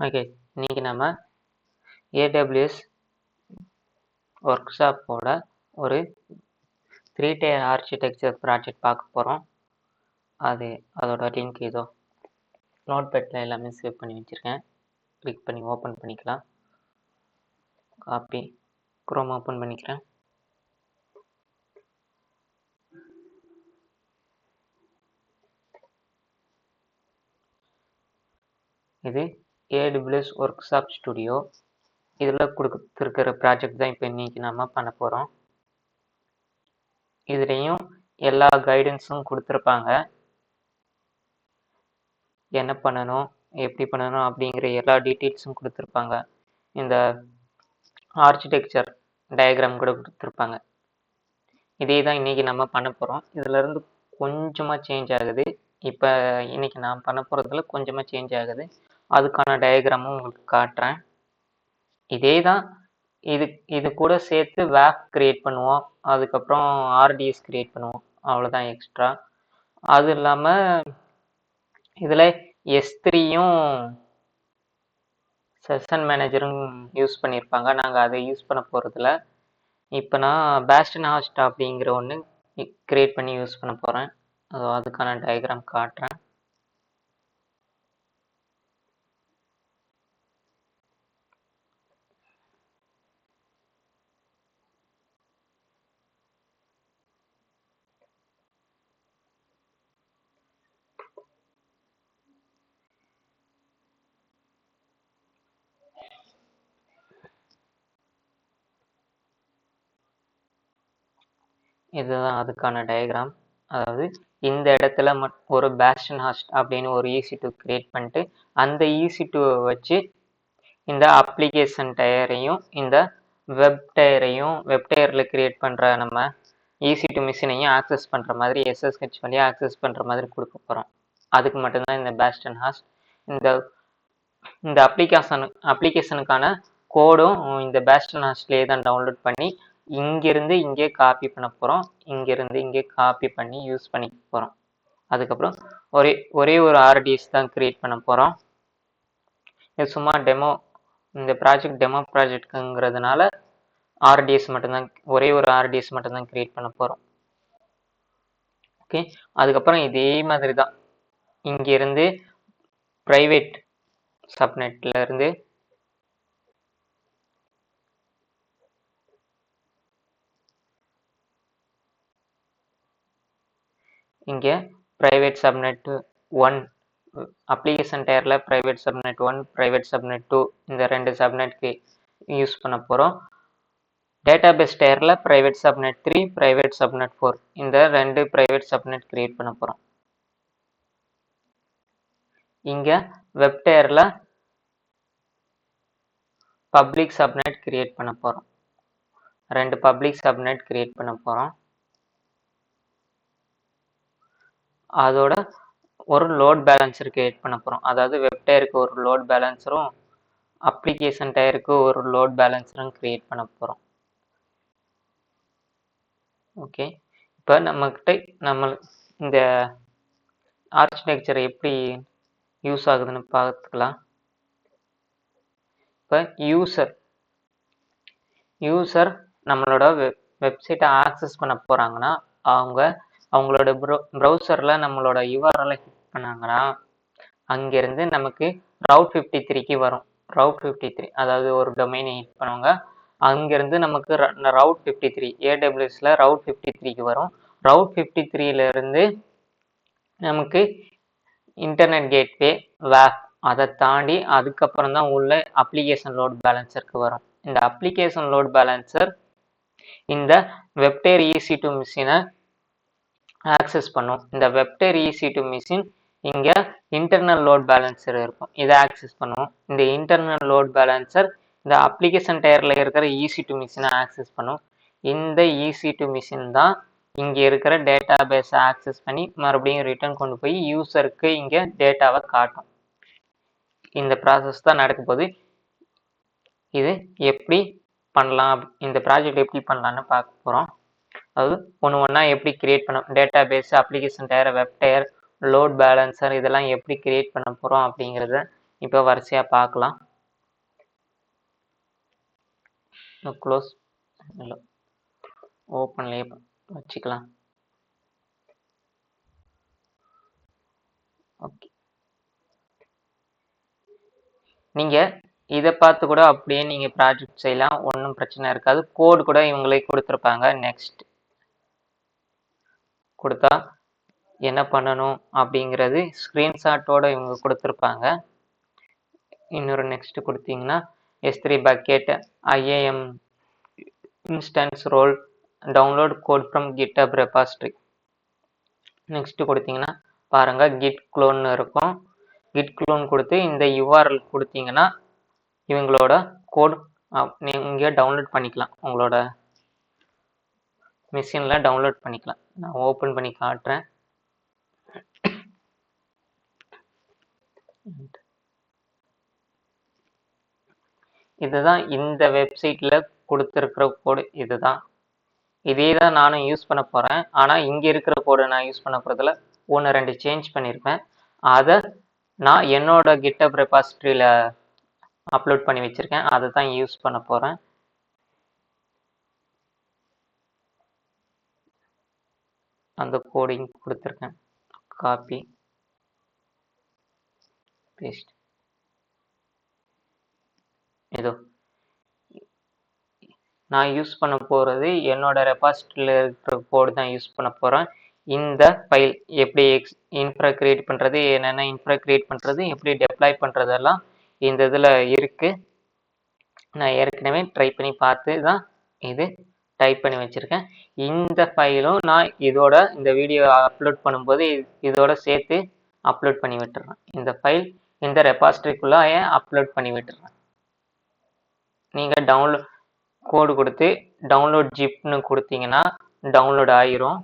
Okay, இன்னைக்கு நம்ம AWS work ஷாப்போட ஒரு 3 tier ஆர்கிடெக்சர் ப்ராஜெக்ட் பார்க்க போகிறோம். அதோட லிங்க் இதோ நோட்பேட்டில் எல்லாமே சேவ் பண்ணி வச்சுருக்கேன். கிளிக் பண்ணி ஓப்பன் பண்ணிக்கலாம். காப்பி குரோம் ஓப்பன் பண்ணிக்கிறேன். இது ஏடபிள்யூஎஸ் ஒர்க் ஷாப் ஸ்டுடியோ. இதில் கொடுத்துருக்கிற ப்ராஜெக்ட் தான் இப்போ இன்னைக்கு நம்ம பண்ண போகிறோம். இதுலேயும் எல்லா கைடன்ஸும் கொடுத்துருப்பாங்க. என்ன பண்ணணும், எப்படி பண்ணணும் அப்படிங்கிற எல்லா டீட்டெயில்ஸும் கொடுத்துருப்பாங்க. இந்த ஆர்கிடெக்சர் டயக்ராம் கூட கொடுத்துருப்பாங்க. இதே தான் இன்றைக்கி நம்ம பண்ண போகிறோம். இதிலேருந்து கொஞ்சமாக சேஞ்ச் ஆகுது. இப்போ இன்றைக்கி நான் பண்ண போகிறதுல கொஞ்சமாக சேஞ்ச் ஆகுது. அதுக்கான டயக்ராமும் உங்களுக்கு காட்டுறேன். இதே தான் இது கூட சேர்த்து வேப் க்ரியேட் பண்ணுவோம். அதுக்கப்புறம் ஆர்டிஎஸ் க்ரியேட் பண்ணுவோம். அவ்வளோதான் எக்ஸ்ட்ரா. அது இல்லாமல் இதில் S3யும் செஷன் மேனேஜரும் யூஸ் பண்ணியிருப்பாங்க. நாங்கள் அதை யூஸ் பண்ண போகிறதில்ல. இப்போ நான் பேஸ்டன் ஹாஸ்ட் அப்படிங்கிற ஒன்று க்ரியேட் பண்ணி யூஸ் பண்ண போகிறேன். அதுக்கான டயக்ராம் காட்டுறேன். இதுதான் அதுக்கான டயக்ராம். அதாவது இந்த இடத்துல ஒரு பேஸ்டன் ஹாஸ்ட் அப்படின்னு ஒரு EC2 கிரியேட் பண்ணிட்டு அந்த EC2 வச்சு இந்த அப்ளிகேஷன் டயரையும் இந்த வெப் டயரில் கிரியேட் பண்ணுற நம்ம EC2 மிஷினையும் ஆக்சஸ் பண்ணுற மாதிரி SSH வழி ஆக்சஸ் பண்ணுற மாதிரி கொடுக்க போகிறோம். அதுக்கு மட்டும்தான் இந்த பேஸ்டன் ஹாஸ்ட். இந்த அப்ளிகேஷனுக்கான கோடும் இந்த பேஸ்டன் ஹாஸ்ட்லேயே தான் டவுன்லோட் பண்ணி இங்கிருந்து இங்கே காப்பி பண்ண போகிறோம். இங்கிருந்து இங்கே காப்பி பண்ணி யூஸ் பண்ணிக்க போகிறோம். அதுக்கப்புறம் ஒரே ஒரு ஆர்டிஎஸ் தான் கிரியேட் பண்ண போகிறோம். இது சும்மா டெமோ, இந்த ப்ராஜெக்ட் டெமோ ப்ராஜெக்ட்டுங்கிறதுனால ஆர்டிஎஸ் மட்டும்தான், ஒரே ஒரு ஆர்டிஎஸ் மட்டும்தான் கிரியேட் பண்ண போகிறோம். ஓகே, அதுக்கப்புறம் இதே மாதிரி தான் இங்கிருந்து ப்ரைவேட் சப்நெட்டில் இருந்து இங்கே ப்ரைவேட் சப்நெட் 1 அப்ளிகேஷன் டயரில் ப்ரைவேட் சப்நெட் 1 ப்ரைவேட் சப்நெட் 2 இந்த 2 சப்நெட்க்கு யூஸ் பண்ண போகிறோம். டேட்டாபேஸ் டயரில் ப்ரைவேட் சப்நெட் 3 ப்ரைவேட் சப்நெட் 4 இந்த 2 ப்ரைவேட் சப்நெட் கிரியேட் பண்ண போகிறோம். இங்கே வெப் டயரில் பப்ளிக் சப்நெட் கிரியேட் பண்ண போகிறோம். 2 பப்ளிக் சப்நெட் கிரியேட் பண்ண போகிறோம். அதோட ஒரு லோட் பேலன்சர் கிரியேட் பண்ண போகிறோம். அதாவது வெப் டயருக்கு ஒரு லோட் பேலன்சரும் அப்ளிகேஷன் டயருக்கு ஒரு லோட் பேலன்சரும் கிரியேட் பண்ண போகிறோம். ஓகே, இப்போ நம்ம இந்த ஆர்கிடெக்சர் எப்படி யூஸ் ஆகுதுன்னு பார்த்துக்கலாம். இப்போ யூசர் நம்மளோட வெப்சைட்டை ஆக்சஸ் பண்ண போகிறாங்கன்னா அவங்களோட ப்ரௌசரில் நம்மளோட URL ஹிட் பண்ணாங்கன்னா அங்கேருந்து நமக்கு ரவுட் 53க்கு வரும். ரவுட் 53 அதாவது ஒரு டொமைனை ஹிட் பண்ணுவாங்க. அங்கேருந்து நமக்கு ரவுட் 53 AWSல ரவுட் 53க்கு வரும். ரவுட் 53லேருந்து நமக்கு இன்டர்நெட் கேட்வே வேப் அதை தாண்டி அதுக்கப்புறம் தான் உள்ள அப்ளிகேஷன் லோட் பேலன்சருக்கு வரும். இந்த அப்ளிகேஷன் லோட் பேலன்சர் இந்த வெப்டேர் EC2 மிஷினை ஆக்சஸ் பண்ணும். இந்த வெப்டேர் EC2 மிஷின் இங்கே இன்டர்னல் லோட் பேலன்சர் இருக்கும், இதை ஆக்சஸ் பண்ணுவோம். இந்த இன்டர்னல் லோட் பேலன்சர் இந்த அப்ளிகேஷன் டயரில் இருக்கிற EC2 மிஷினை ஆக்சஸ் பண்ணும். இந்த EC2 மிஷின் தான் இங்கே இருக்கிற டேட்டா பேஸை ஆக்சஸ் பண்ணி மறுபடியும் ரிட்டர்ன் கொண்டு போய் யூசருக்கு இங்கே டேட்டாவை காட்டும். இந்த ப்ராசஸ் தான் நடக்க போகுது. இது எப்படி பண்ணலாம், இந்த ப்ராஜெக்ட் எப்படி பண்ணலான்னு பார்க்க போகிறோம். அதாவது ஒன்றா எப்படி கிரியேட் பண்ண database, application tier, web tier, load balancer இதெல்லாம் எப்படி கிரியேட் பண்ண போகிறோம் அப்படிங்கிறத இப்போ வரிசையாக பார்க்கலாம். க்ளோஸ் இல்லை, ஓப்பன்லேயே வச்சுக்கலாம். ஓகே, நீங்கள் இதை பார்த்து கூட அப்படியே நீங்கள் ப்ராஜெக்ட் செய்யலாம், ஒன்றும் பிரச்சனை இருக்காது. கோடு கூட இவங்களே கொடுத்துருப்பாங்க. நெக்ஸ்ட் கொடுத்தா என்ன பண்ணணும் அப்படிங்கிறது ஸ்க்ரீன்ஷாட்டோட இவங்க கொடுத்துருப்பாங்க. இன்னொரு நெக்ஸ்ட் கொடுத்தீங்கன்னா S3 bucket IAM instance role download code from GitHub repository. Next கொடுத்தீங்கன்னா பாருங்க git clone இருக்கும். git clone கொடுத்து இந்த URL கொடுத்தீங்கன்னா இவங்களோட கோட் நீங்க டவுன்லோட் பண்ணிக்கலாம், உங்களோட மிஷின்ல டவுன்லோட் பண்ணிக்கலாம். நான் ஓபன் பண்ணி காட்டுறேன். இதுதான் இந்த வெப்சைட்ல கொடுத்துருக்கிற கோடு. இதுதான், இதே தான் நானும் யூஸ் பண்ண போறேன். ஆனா இங்க இருக்கிற கோடு நான் யூஸ் பண்ண போறதுல 1-2 சேஞ்ச் பண்ணியிருப்பேன். அதை நான் என்னோட GitHub ரெபாசிட்டரியில அப்லோட் பண்ணி வச்சிருக்கேன். அதை தான் யூஸ் பண்ண போறேன். அந்த கோடிங் கொடுத்துருக்கேன், காப்பி பேஸ்ட். இதோ நான் யூஸ் பண்ண போறது என்னோட ரெபாசிட்டரியில் இருக்கிற கோடு தான் யூஸ் பண்ண போறேன். இந்த ஃபைல் எப்படி இன்ஃப்ரா கிரியேட் பண்றது, என்னென்ன இன்ஃப்ரா கிரியேட் பண்றது, எப்படி டெப்ளாய் பண்றதெல்லாம் இந்த இதில் இருக்கு. நான் ஏற்கனவே ட்ரை பண்ணி பார்த்து தான் இது டைப் பண்ணி வச்சிருக்கேன். இந்த ஃபைலும் நான் இதோட இந்த வீடியோ அப்லோட் பண்ணும்போது இதோட சேர்த்து அப்லோட் பண்ணி விட்டுறேன். இந்த ஃபைல் இந்த ரெபாசிட்டரிக்குள்ள அப்லோட் பண்ணி விட்டுறேன். நீங்க டவுன்லோட் கோடு கொடுத்து டவுன்லோட் ஜிப்னு கொடுத்தீங்கன்னா டவுன்லோட் ஆயிரும்.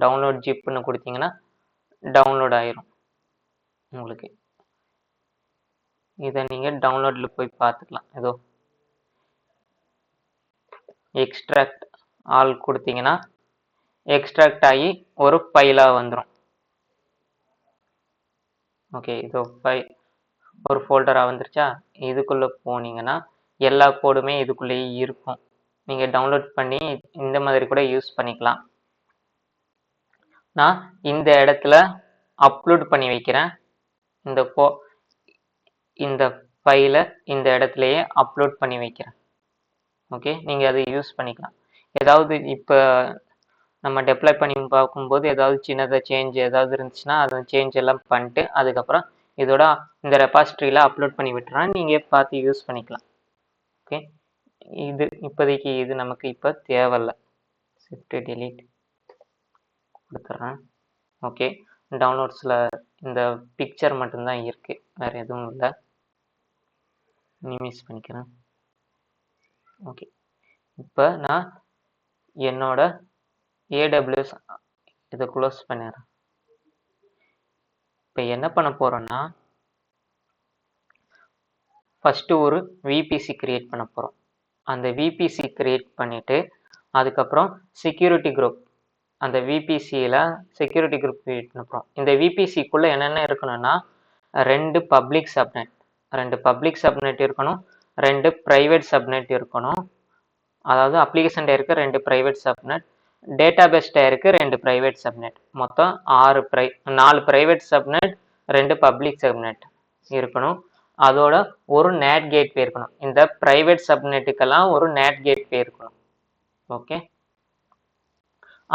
டவுன்லோட் ஜிப்னு கொடுத்தீங்கன்னா டவுன்லோட் ஆயிரும் உங்களுக்கு. இதை நீங்க டவுன்லோட்ல போய் பார்த்துக்கலாம். ஏதோ எக்ஸ்ட்ராக்ட் ஆல் கொடுத்தீங்கன்னா எக்ஸ்ட்ராக்ட் ஆகி ஒரு ஃபைலா வந்துடும். ஓகே, இதோ ஃபைல் ஒரு ஃபோல்டரா வந்துருச்சா. இதுக்குள்ள போனீங்கன்னா எல்லா கோடுமே இதுக்குள்ளேயே இருக்கும். நீங்க டவுன்லோட் பண்ணி இந்த மாதிரி கூட யூஸ் பண்ணிக்கலாம். நான் இந்த இடத்துல அப்லோட் பண்ணி வைக்கிறேன். இந்த ஃபைலை இந்த இடத்துலயே அப்லோட் பண்ணி வைக்கிறேன். ஓகே, நீங்க அதை யூஸ் பண்ணிக்கலாம். ஏதாவது இப்போ நம்ம டெப்ளாய் பண்ணி பார்க்கும்போது ஏதாவது சின்னதாக சேஞ்ச் ஏதாவது இருந்துச்சுன்னா அதை சேஞ்ச் எல்லாம் பண்ணிட்டு அதுக்கப்புறம் இதோட இந்த ரெபாசிட்டரியில அப்லோட் பண்ணி விட்டுறேன். நீங்க பார்த்து யூஸ் பண்ணிக்கலாம். ஓகே, இது இப்போதைக்கு இது நமக்கு இப்போ தேவையில்லை. ஷிஃப்ட் டெலீட் கொடுத்துட்றேன். ஓகே, டவுன்லோட்ஸில் இந்த பிக்சர் மட்டும்தான் இருக்கு, வேற எதுவும் இல்லை. மினிமைஸ் பண்ணிக்கிறேன். ஓகே, இப்போ நான் என்னோட AWS இதை க்ளோஸ் பண்ணிடுறேன். இப்போ என்ன பண்ண போறோம்னா ஃபர்ஸ்ட் ஒரு VPC கிரியேட் பண்ண போறோம். அந்த VPC கிரியேட் பண்ணிட்டு அதுக்கப்புறம் செக்யூரிட்டி குரூப், அந்த VPCல செக்யூரிட்டி குரூப் கிரியேட் பண்ண போறோம். இந்த VPCக்குள்ள என்னென்ன இருக்கணும்னா 2 பப்ளிக் சப்நெட் இருக்கணும், 2 பிரைவேட் சப்நெட் இருக்கணும். அதாவது அப்ளிகேஷன் டேருக்கு 2 பிரைவேட் சப்நெட், டேட்டாபேஸ் டேருக்கு 2 பிரைவேட் சப்நெட், மொத்தம் 4 பிரைவேட் சப்நெட், 2 பப்ளிக் சப்நெட் இருக்கணும். அதோட ஒரு நேட் கேட்வே இருக்கணும். இந்த பிரைவேட் சப்நெட்டுக்கெல்லாம் ஒரு நேட் கேட்வே இருக்கணும். ஓகே,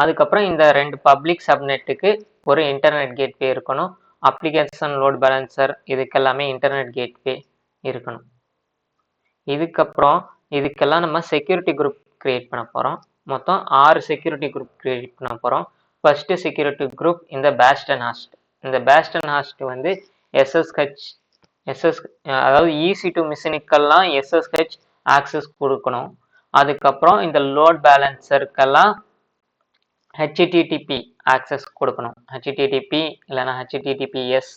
அதுக்கப்புறம் இந்த 2 பப்ளிக் சப்நெட்டுக்கு ஒரு இன்டர்நெட் கேட்வே இருக்கணும். அப்ளிகேஷன் லோட் பேலன்சர் இதுக்கெல்லாமே இன்டர்நெட் கேட்வே இருக்கணும். இதுக்கப்புறம் இதுக்கெல்லாம் நம்ம செக்யூரிட்டி குரூப் கிரியேட் பண்ண போறோம். மொத்தம் 6 செக்யூரிட்டி குரூப் கிரியேட் பண்ண போறோம். ஃபர்ஸ்ட் செக்யூரிட்டி குரூப் இந்த பேஸ்டன் ஹாஸ்ட். இந்த பேஸ்டன் ஹாஸ்ட் வந்து அதாவது EC2 மிஷினுக்கெல்லாம் SSH ஆக்சஸ் கொடுக்கணும். அதுக்கப்புறம் இந்த லோட் பேலன்சருக்கெல்லாம் HTTP ஆக்சஸ் கொடுக்கணும். HTTP இல்லைன்னா HTTPS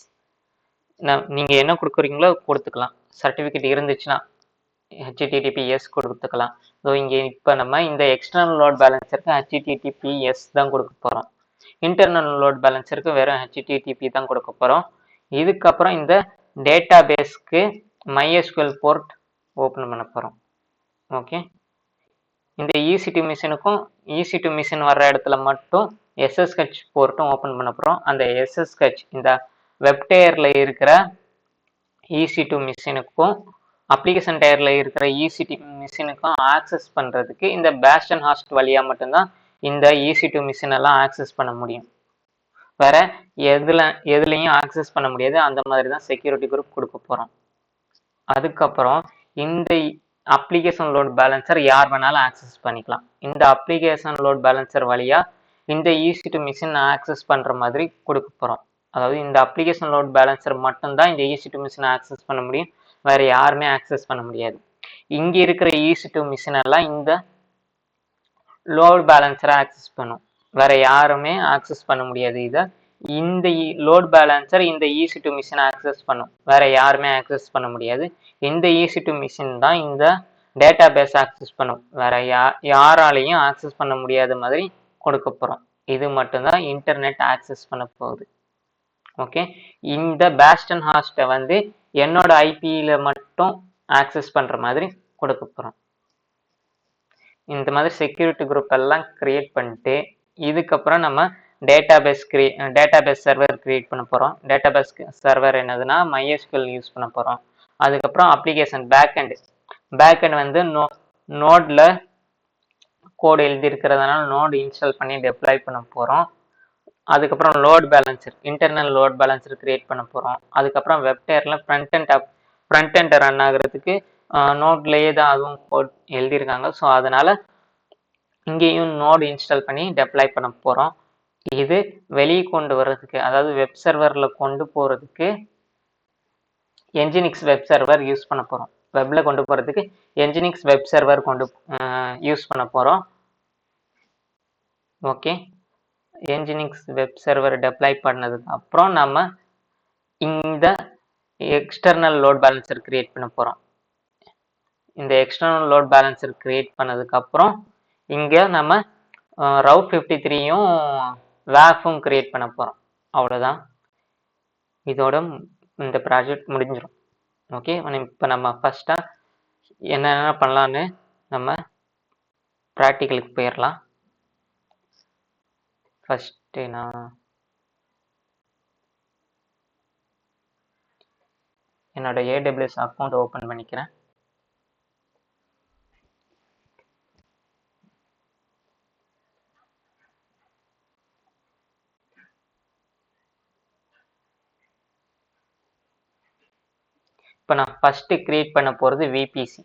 நீங்க என்ன கொடுக்குறீங்களோ கொடுத்துக்கலாம். சர்டிஃபிகேட் இருந்துச்சுன்னா HTTPS கொடுத்துக்கலாம். ஸோ இங்கே இப்போ நம்ம இந்த எக்ஸ்டர்னல் லோட் பேலன்சருக்கு HTTPS தான் கொடுக்க போகிறோம். இன்டர்னல் லோட் பேலன்சருக்கு வெறும் HTTP தான் கொடுக்க போகிறோம். இதுக்கப்புறம் இந்த டேட்டா பேஸ்க்கு MySQL போர்ட் ஓப்பன் பண்ண போகிறோம். ஓகே, இந்த EC2 மிஷினுக்கும் EC2 மிஷின் வர்ற இடத்துல மட்டும் SSH போர்ட்டும் ஓப்பன் பண்ண போகிறோம். அந்த SSH இந்த வெப் டயரில் இருக்கிற EC2 மிஷினுக்கும் அப்ளிகேஷன் டயரில் இருக்கிற EC2 மிஷினுக்கும் ஆக்சஸ் பண்ணுறதுக்கு இந்த பேஸ்டன் ஹாஸ்ட் வழியாக மட்டும்தான் இந்த EC2 மிஷின் எல்லாம் ஆக்சஸ் பண்ண முடியும். வேற எதுலையும் ஆக்சஸ் பண்ண முடியாது. அந்த மாதிரி தான் செக்யூரிட்டி குரூப் கொடுக்க போகிறோம். அதுக்கப்புறம் இந்த அப்ளிகேஷன் லோட் பேலன்சர் யார் வேணாலும் ஆக்சஸ் பண்ணிக்கலாம். இந்த அப்ளிகேஷன் லோட் பேலன்சர் வழியா இந்த EC2 மிஷின் ஆக்சஸ் பண்ற மாதிரி கொடுக்க போறோம். அதாவது இந்த அப்ளிகேஷன் லோட் பேலன்சர் மட்டும்தான் இந்த EC2 மிஷின் ஆக்சஸ் பண்ண முடியும். வேற யாருமே ஆக்சஸ் பண்ண முடியாது. இங்க இருக்கிற EC2 மிஷின் எல்லாம் இந்த லோட் பேலன்சரை ஆக்சஸ் பண்ணும். வேற யாருமே ஆக்சஸ் பண்ண முடியாது. இதை இந்த லோட் பேலன்சர் இந்த EC2 மிஷின் ஆக்சஸ் பண்ணும். வேற யாருமே ஆக்சஸ் பண்ண முடியாது. இந்த EC2 மிஷின் தான் இந்த டேட்டா பேஸ் ஆக்சஸ் பண்ணும். வேற யாராலையும் ஆக்சஸ் பண்ண முடியாத மாதிரி கொடுக்க போறோம். இது மட்டும்தான் இன்டர்நெட் ஆக்சஸ் பண்ண போகுது. ஓகே, இந்த பேஸ்டன் ஹாஸ்ட்டை வந்து என்னோட ஐபியில மட்டும் ஆக்சஸ் பண்ற மாதிரி கொடுக்க போறோம். இந்த மாதிரி செக்யூரிட்டி குரூப் எல்லாம் கிரியேட் பண்ணிட்டு இதுக்கப்புறம் நம்ம டேட்டாபேஸ் சர்வர் கிரியேட் பண்ண போறோம். டேட்டாபேஸ் சர்வர் என்னதுன்னா MySQL யூஸ் பண்ண போறோம். அதுக்கப்புறம் அப்ளிகேஷன் பேக்எண்ட் வந்து நோட்ல கோடு எழுதி இருக்கிறதுனால நோடு இன்ஸ்டால் பண்ணி டெப்ளாய் பண்ண போறோம். அதுக்கப்புறம் load balancer internal load balancer create பண்ண போறோம். அதுக்கப்புறம் வெப்டேர்ல ஃப்ரண்ட் எண்ட் ரன் ஆகுறதுக்கு நோட்லயே தான் அதுவும் கோட் எழுதியிருக்காங்க. ஸோ அதனால இங்கேயும் நோடு இன்ஸ்டால் பண்ணி டெப்ளாய் பண்ண போறோம். இது வெளியே கொண்டு வர்றதுக்கு, அதாவது வெப் சர்வர்ல கொண்டு போறதுக்கு Nginx வெப் சர்வர் யூஸ் பண்ண போறோம். வெப்ல கொண்டு போறதுக்கு Nginx வெப் சர்வர் யூஸ் பண்ண போறோம். Okay, Nginx web server deploy பண்ணதுக்கு அப்புறம் நம்ம இந்த எக்ஸ்டர்னல் லோட் பேலன்சர் கிரியேட் பண்ண போறோம். இந்த எக்ஸ்டர்னல் லோட் பேலன்சர் கிரியேட் பண்ணதுக்கு அப்புறம் இங்க நம்ம Route 53யும் WAF-உம் கிரியேட் பண்ண போறோம். அவ்வளவுதான், இதோட இந்த ப்ராஜெக்ட் முடிஞ்சிடும். ஓகே, இப்போ நம்ம ஃபர்ஸ்டா என்னென்ன பண்ணலான்னு நம்ம ப்ராக்டிக்கலுக்கு போயிடலாம். ஃபர்ஸ்ட் நான் என்னோட AWS அக்கௌண்ட் ஓப்பன் பண்ணிக்கிறேன். இப்போ நான் ஃபர்ஸ்ட் கிரியேட் பண்ண போறது VPC.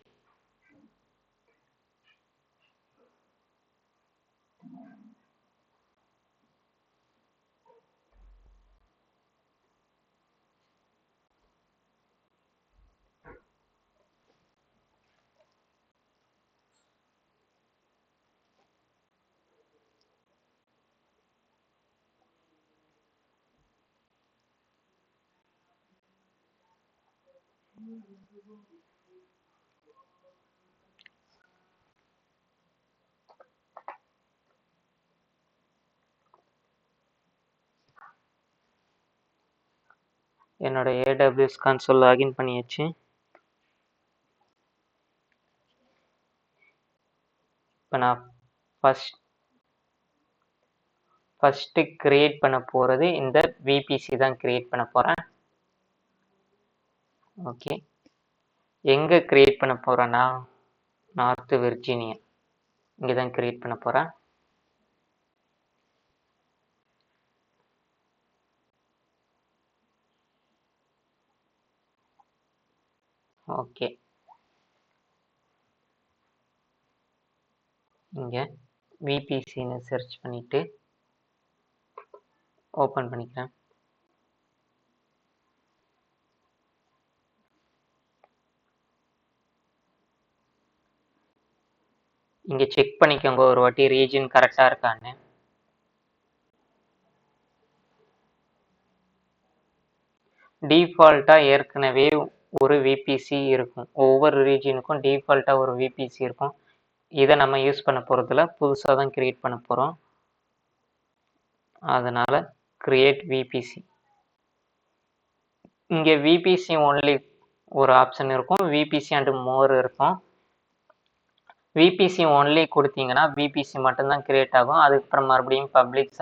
என்னோட AWS கன்சோல் லாகின் பண்ணியாச்சு. இப்போ நான் ஃபர்ஸ்ட் கிரியேட் பண்ண போறது இந்த VPC தான் கிரியேட் பண்ண போறேன். ஓகே, எங்க கிரியேட் பண்ண போறேன்னா நார்த் விர்ஜீனியா, இங்க தான் கிரியேட் பண்ண போறேன். ஓகே, இங்க VPCன்னு சர்ச் பண்ணிட்டு ஓப்பன் பண்ணிக்கிறேன். இங்க செக் பண்ணிக்கோங்க ஒரு வாட்டி ரீஜன் கரெக்டா இருக்கான்னு. டிஃபால்ட்டா ஏற்கனவே ஒரு VPC இருக்கும். ஒவ்வொரு ரீஜனுக்கும் டிஃபால்ட்டா ஒரு VPC இருக்கும். இதை நம்ம யூஸ் பண்ண போறதுல புதுசாக தான் கிரியேட் பண்ண போறோம். அதனால கிரியேட் VPC இங்கே விபிசி ஒன்லி ஒரு ஆப்ஷன் இருக்கும், விபிசி அண்ட் மோர் இருக்கும். விபிசி ஒன்லி கொடுத்தீங்கன்னா விபிசி மட்டும்தான் கிரியேட் ஆகும். அதுக்கப்புறம் மறுபடியும் பப்ளிக்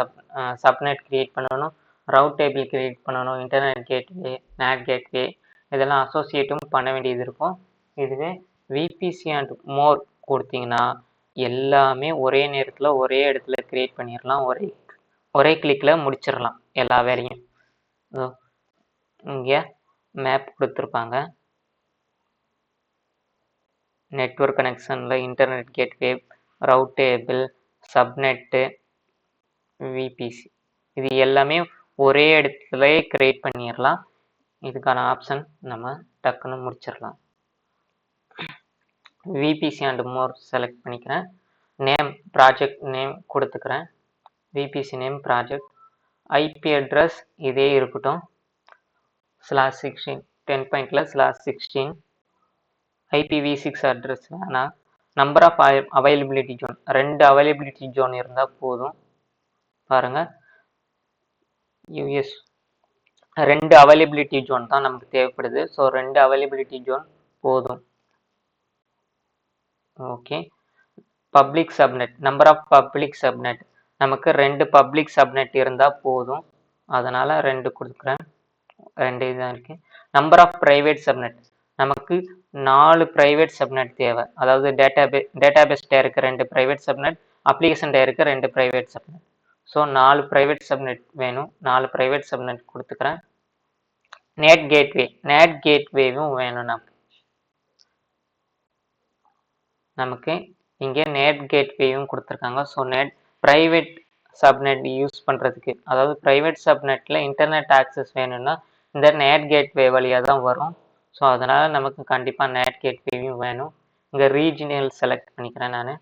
சப்நெட் கிரியேட் பண்ணணும், ரவுட் டேபிள் கிரியேட் பண்ணணும், இன்டர்நெட் கேட்வே, நேட் கேட்வே இதெல்லாம் அசோசியேட்டும் பண்ண வேண்டியது இருக்கும். இதுவே விபிசி அண்ட் மோர் கொடுத்தீங்கன்னா எல்லாமே ஒரே நேரத்தில் ஒரே இடத்துல கிரியேட் பண்ணிடலாம், ஒரே கிளிக்கில் முடிச்சிடலாம் எல்லா வேலையும். இங்கே மேப் கொடுத்துருப்பாங்க. நெட்வொர்க் கனெக்ஷனில் internet gateway, route table, subnet, VPC இது எல்லாமே ஒரே இடத்துல கிரியேட் பண்ணிடலாம். இதுக்கான ஆப்ஷன் நம்ம டக்குன்னு முடிச்சிடலாம். விபிசி அண்ட் மோர் செலக்ட் பண்ணிக்கிறேன். நேம் ப்ராஜெக்ட் நேம் கொடுத்துக்கிறேன். VPC name project. IP address இதே இருக்கட்டும், /16 10.16. IPv6 அட்ரஸ் வேணாம். Number of availability zone 2 availability zone இருந்தால் போதும். பாருங்க, யூஎஸ் 2 அவைலபிலிட்டி ஜோன் தான் நமக்கு தேவைப்படுது. ஸோ 2 அவைலபிலிட்டி ஜோன் போதும். Okay. Public subnet, number of public subnet நமக்கு 2 பப்ளிக் சப்நெட் இருந்தால் போதும். அதனால் 2 கொடுக்குறேன். 2 இதான் இருக்கு. நம்பர் ஆஃப் ப்ரைவேட் சப்நெட் நமக்கு 4 ப்ரைவேட் சப்நெட் தேவை. அதாவது டேட்டாபேஸ் டேருக்கு 2 ப்ரைவேட் சப்நெட், அப்ளிகேஷன் டேருக்கு 2 private subnet. So 4 private subnet வேணும். 4 ப்ரைவேட் சப்நெட் கொடுத்துக்கிறேன். நேட் கேட்வேவும் வேணும் நமக்கு. இங்கே நேட் கேட்வேயும் கொடுத்துருக்காங்க. ஸோ ப்ரைவேட் சப்நெட் யூஸ் பண்ணுறதுக்கு, அதாவது ப்ரைவேட் சப்நெட்டில் இன்டர்நெட் ஆக்சஸ் வேணும்னா இந்த நேட் கேட்வே வழியாக தான் வரும். ஸோ அதனால் நமக்கு கண்டிப்பாக நேட் கேட்வேயும் வேணும். இங்கே ரீஜினல் செலக்ட் பண்ணிக்கிறேன் நான்.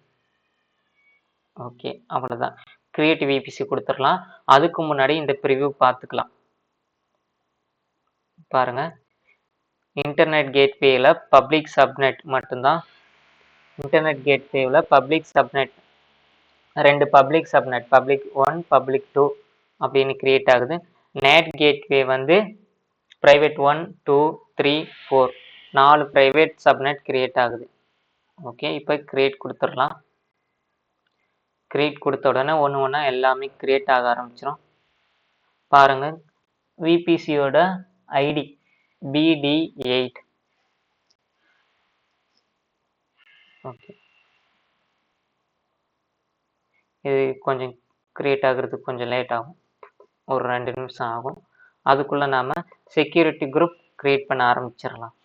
ஓகே, அவ்வளோதான். கிரியேட் விபிசி கொடுத்துடலாம். அதுக்கு முன்னாடி இந்த ப்ரிவ்யூ பார்த்துக்கலாம். பாருங்க, இன்டர்நெட் கேட்வேயில் பப்ளிக் சப்நெட் மட்டும்தான். இன்டர்நெட் கேட்வேவில் public subnet 2 public subnet, public 1 public 2 அப்படின்னு கிரியேட் ஆகுது. நேட் கேட்வே வந்து ப்ரைவேட் 1 2 3 4 4 ப்ரைவேட் சப்நெட் கிரியேட் ஆகுது. ஓகே, இப்போ கிரியேட் கொடுத்துடலாம். கிரியேட் கொடுத்த உடனே ஒன்று ஒன்றா எல்லாமே கிரியேட் ஆக ஆரம்பிச்சிடும். பாருங்க, விபிசியோட ஐடி BD8. ஓகே, இது கொஞ்சம் கிரியேட் ஆகுறதுக்கு கொஞ்சம் லேட் ஆகும், ஒரு 2 நிமிஷம் ஆகும். அதுக்குள்ள நாம செக்யூரிட்டி குரூப் கிரியேட் பண்ண ஆரம்பிச்சிடலாம்.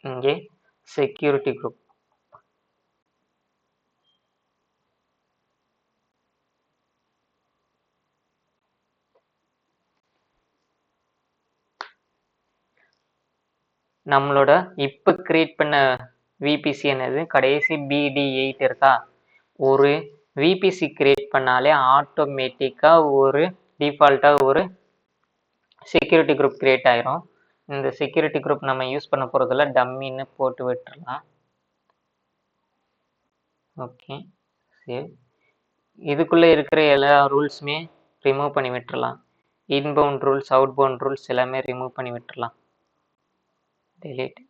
இங்கே செக்யூரிட்டி குரூப் நம்மளோட இப்போ கிரியேட் பண்ண விபிசி என்னது, கடைசி BD8 இருக்கா. ஒரு விபிசி கிரியேட் பண்ணாலே ஆட்டோமேட்டிக்காக ஒரு டிஃபால்ட்டாக ஒரு செக்யூரிட்டி குரூப் கிரியேட் ஆயிரும். இந்த செக்யூரிட்டி குரூப் நம்ம யூஸ் பண்ண போகிறதுல டம்மின்னு போட்டு விட்டுறலாம். ஓகே, சரி. இதுக்குள்ளே இருக்கிற எல்லா ரூல்ஸுமே ரிமூவ் பண்ணி விட்டுறலாம். Inbound rules, outbound rules எல்லாமே ரிமூவ் பண்ணி விட்டுறலாம். delete.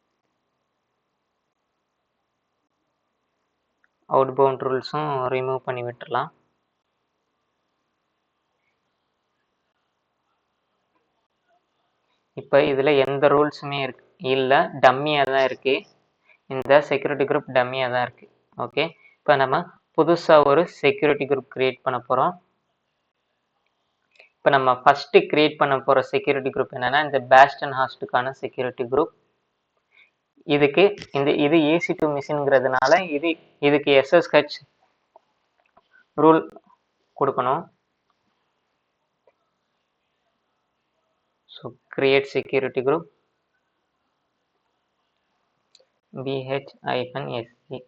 அவுட் பவுண்ட் ரூல்ஸும் ரிமூவ் பண்ணி விட்டுறலாம். இப்போ இதில் எந்த ரூல்ஸுமே இல்லை, டம்மியாக தான் இருக்குது. இந்த செக்யூரிட்டி குரூப் டம்மியாக தான் இருக்குது. ஓகே, இப்போ நம்ம புதுசாக ஒரு செக்யூரிட்டி குரூப் கிரியேட் பண்ண போகிறோம். இப்போ நம்ம ஃபஸ்ட்டு கிரியேட் பண்ண போகிற செக்யூரிட்டி குரூப் என்னென்னா இந்த பேஸ்டன் ஹாஸ்ட்டுக்கான செக்யூரிட்டி குரூப். இதுக்கு இது EC2 மிஷின்ங்கிறதுனால இதுக்கு SSH ரூல் கொடுக்கணும். So create security group BH-SC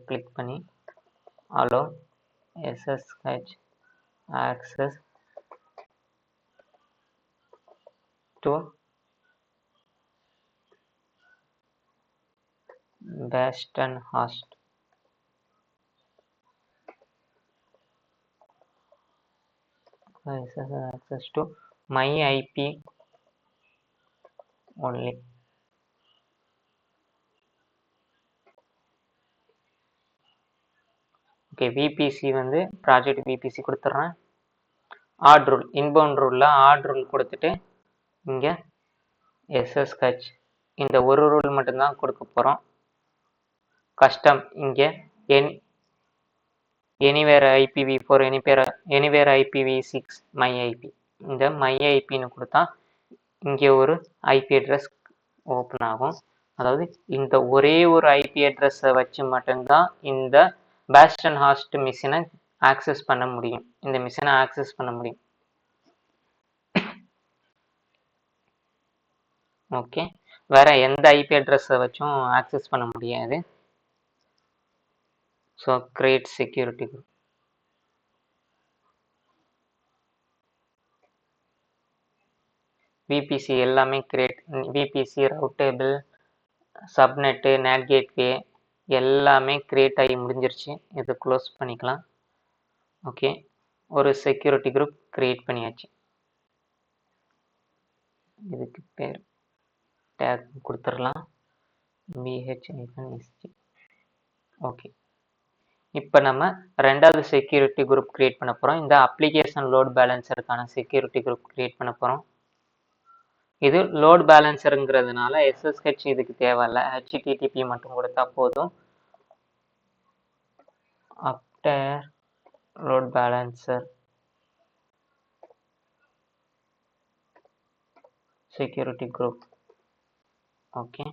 click பண்ணி allow SSH access to Bastion host. access to my IP only. Okay, VPC வந்து ப்ராஜெக்ட் விபிசி கொடுத்துட்றேன். ஆட் ரூல், இன்பவுண்ட் ரூலில் ஆட் ரூல் கொடுத்துட்டு இங்கே SSH இந்த ஒரு ரூல் மட்டும்தான் கொடுக்க போகிறோம். கஸ்டம் இங்கே anywhere IPv4 anywhere IPv6 my IP, இந்த மை ஐபின்னு கொடுத்தா இங்கே ஒரு ஐபி அட்ரஸ் ஓப்பன் ஆகும். அதாவது இந்த ஒரே ஒரு ஐபி அட்ரஸை வச்சு மட்டும்தான் இந்த பேஸ்டன் ஹாஸ்ட் மிஷினை ஆக்சஸ் பண்ண முடியும். இந்த மிஷினை ஆக்சஸ் பண்ண முடியும். ஓகே, வேற எந்த ஐபி அட்ரஸை வச்சும் ஆக்சஸ் பண்ண முடியாது. So create security group. VBC எல்லாமே create, VBC ரவுட்டேபிள் subnet NAT gateway எல்லாமே கிரியேட் ஆகி முடிஞ்சிருச்சு. இது க்ளோஸ் பண்ணிக்கலாம். ஓகே, ஒரு செக்யூரிட்டி குரூப் கிரியேட் பண்ணியாச்சு. இதுக்கு பேர் டேக் கொடுத்துடலாம், BH-SG. ஓகே, இப்போ நம்ம ரெண்டாவது செக்யூரிட்டி குரூப் கிரியேட் பண்ண போகிறோம். இந்த அப்ளிகேஷன் லோட் பேலன்சருக்கான செக்யூரிட்டி குரூப் கிரியேட் பண்ண போகிறோம். இது லோட் பேலன்சருங்கிறதுனால SSH இதுக்கு தேவையில்லை, HTTP மட்டும் கொடுத்தா போதும். After load balancer security group. Okay,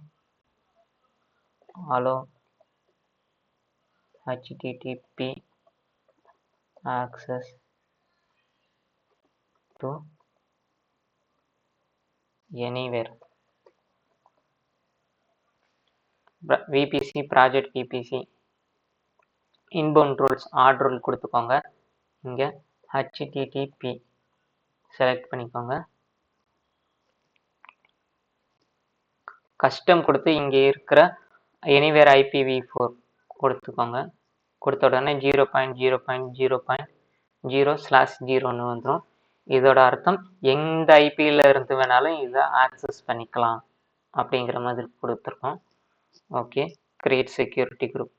allow HTTP access to anywhere. VPC project VPC inbound rules add rule கொடுத்துக்கோங்க. இங்க HTTP செலக்ட் பண்ணிக்கோங்க. கஸ்டம் கொடுத்து இங்கே இருக்கிற எனிவேர் IPv4 கொடுத்துக்கோங்க. கொடுத்த உடனே 0.0.0.0/0ன்னு வந்துடும். இதோட அர்த்தம் எந்த ஐபியில் இருந்து வேணாலும் இதை ஆக்சஸ் பண்ணிக்கலாம் அப்படிங்கிற மாதிரி கொடுத்துருக்கோம். Okay, create security group.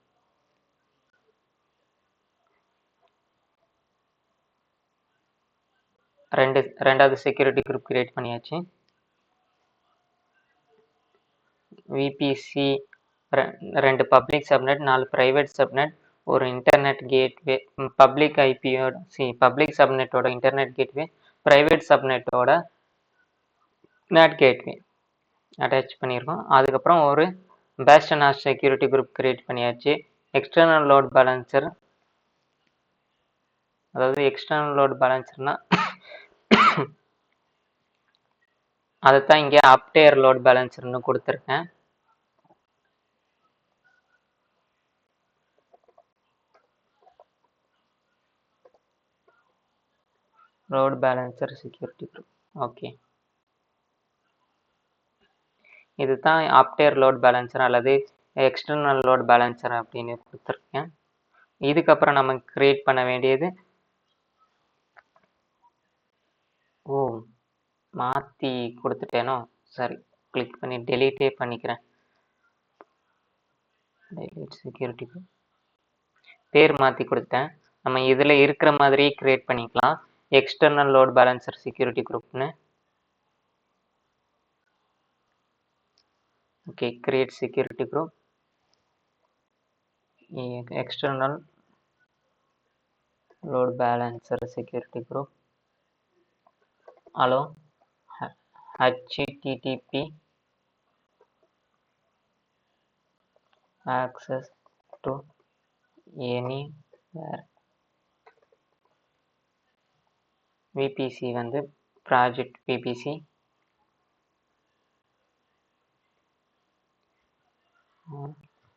ரெண்டாவது செக்யூரிட்டி குரூப் கிரியேட் பண்ணியாச்சு. VPC 2 public subnet, 4 private subnet, ஒரு இன்டர்நெட் கேட்வே, பப்ளிக் ஐபியோட பப்ளிக் சப்நெட்டோட இன்டர்நெட் கேட்வே, பிரைவேட் சப்நெட்டோட நெட் கேட்வே அட்டாச் பண்ணியிருக்கோம். அதுக்கப்புறம் ஒரு bastion host security group create பண்ணியாச்சு. எக்ஸ்டர்னல் லோட் பேலன்சர், அதாவது எக்ஸ்டர்னல் லோட் பேலன்சர்னா அதைத்தான் இங்கே அப்டேர் லோட் பேலன்சர்னு கொடுத்துருக்கேன். Load balancer security group. Okay, இதுதான் அப்டேர் லோட் பேலன்சர் அல்லது எக்ஸ்டர்னல் லோட் பேலன்சர் அப்படின்னு கொடுத்துருக்கேன். இதுக்கப்புறம் நம்ம கிரியேட் பண்ண வேண்டியது, மாற்றி கொடுத்துட்டேனோ, சரி, கிளிக் பண்ணி டெலீட்டே பண்ணிக்கிறேன். டெலீட் செக்யூரிட்டி குரூப் பேர் மாற்றி கொடுத்தேன். நம்ம இதில் இருக்கிற மாதிரியே கிரியேட் பண்ணிக்கலாம், எக்ஸ்டர்னல் லோட் பேலன்சர் செக்யூரிட்டி குரூப்னு. Okay, create security group, external load balancer security group, allow HTTP access to anywhere. VPC வந்து project VPC,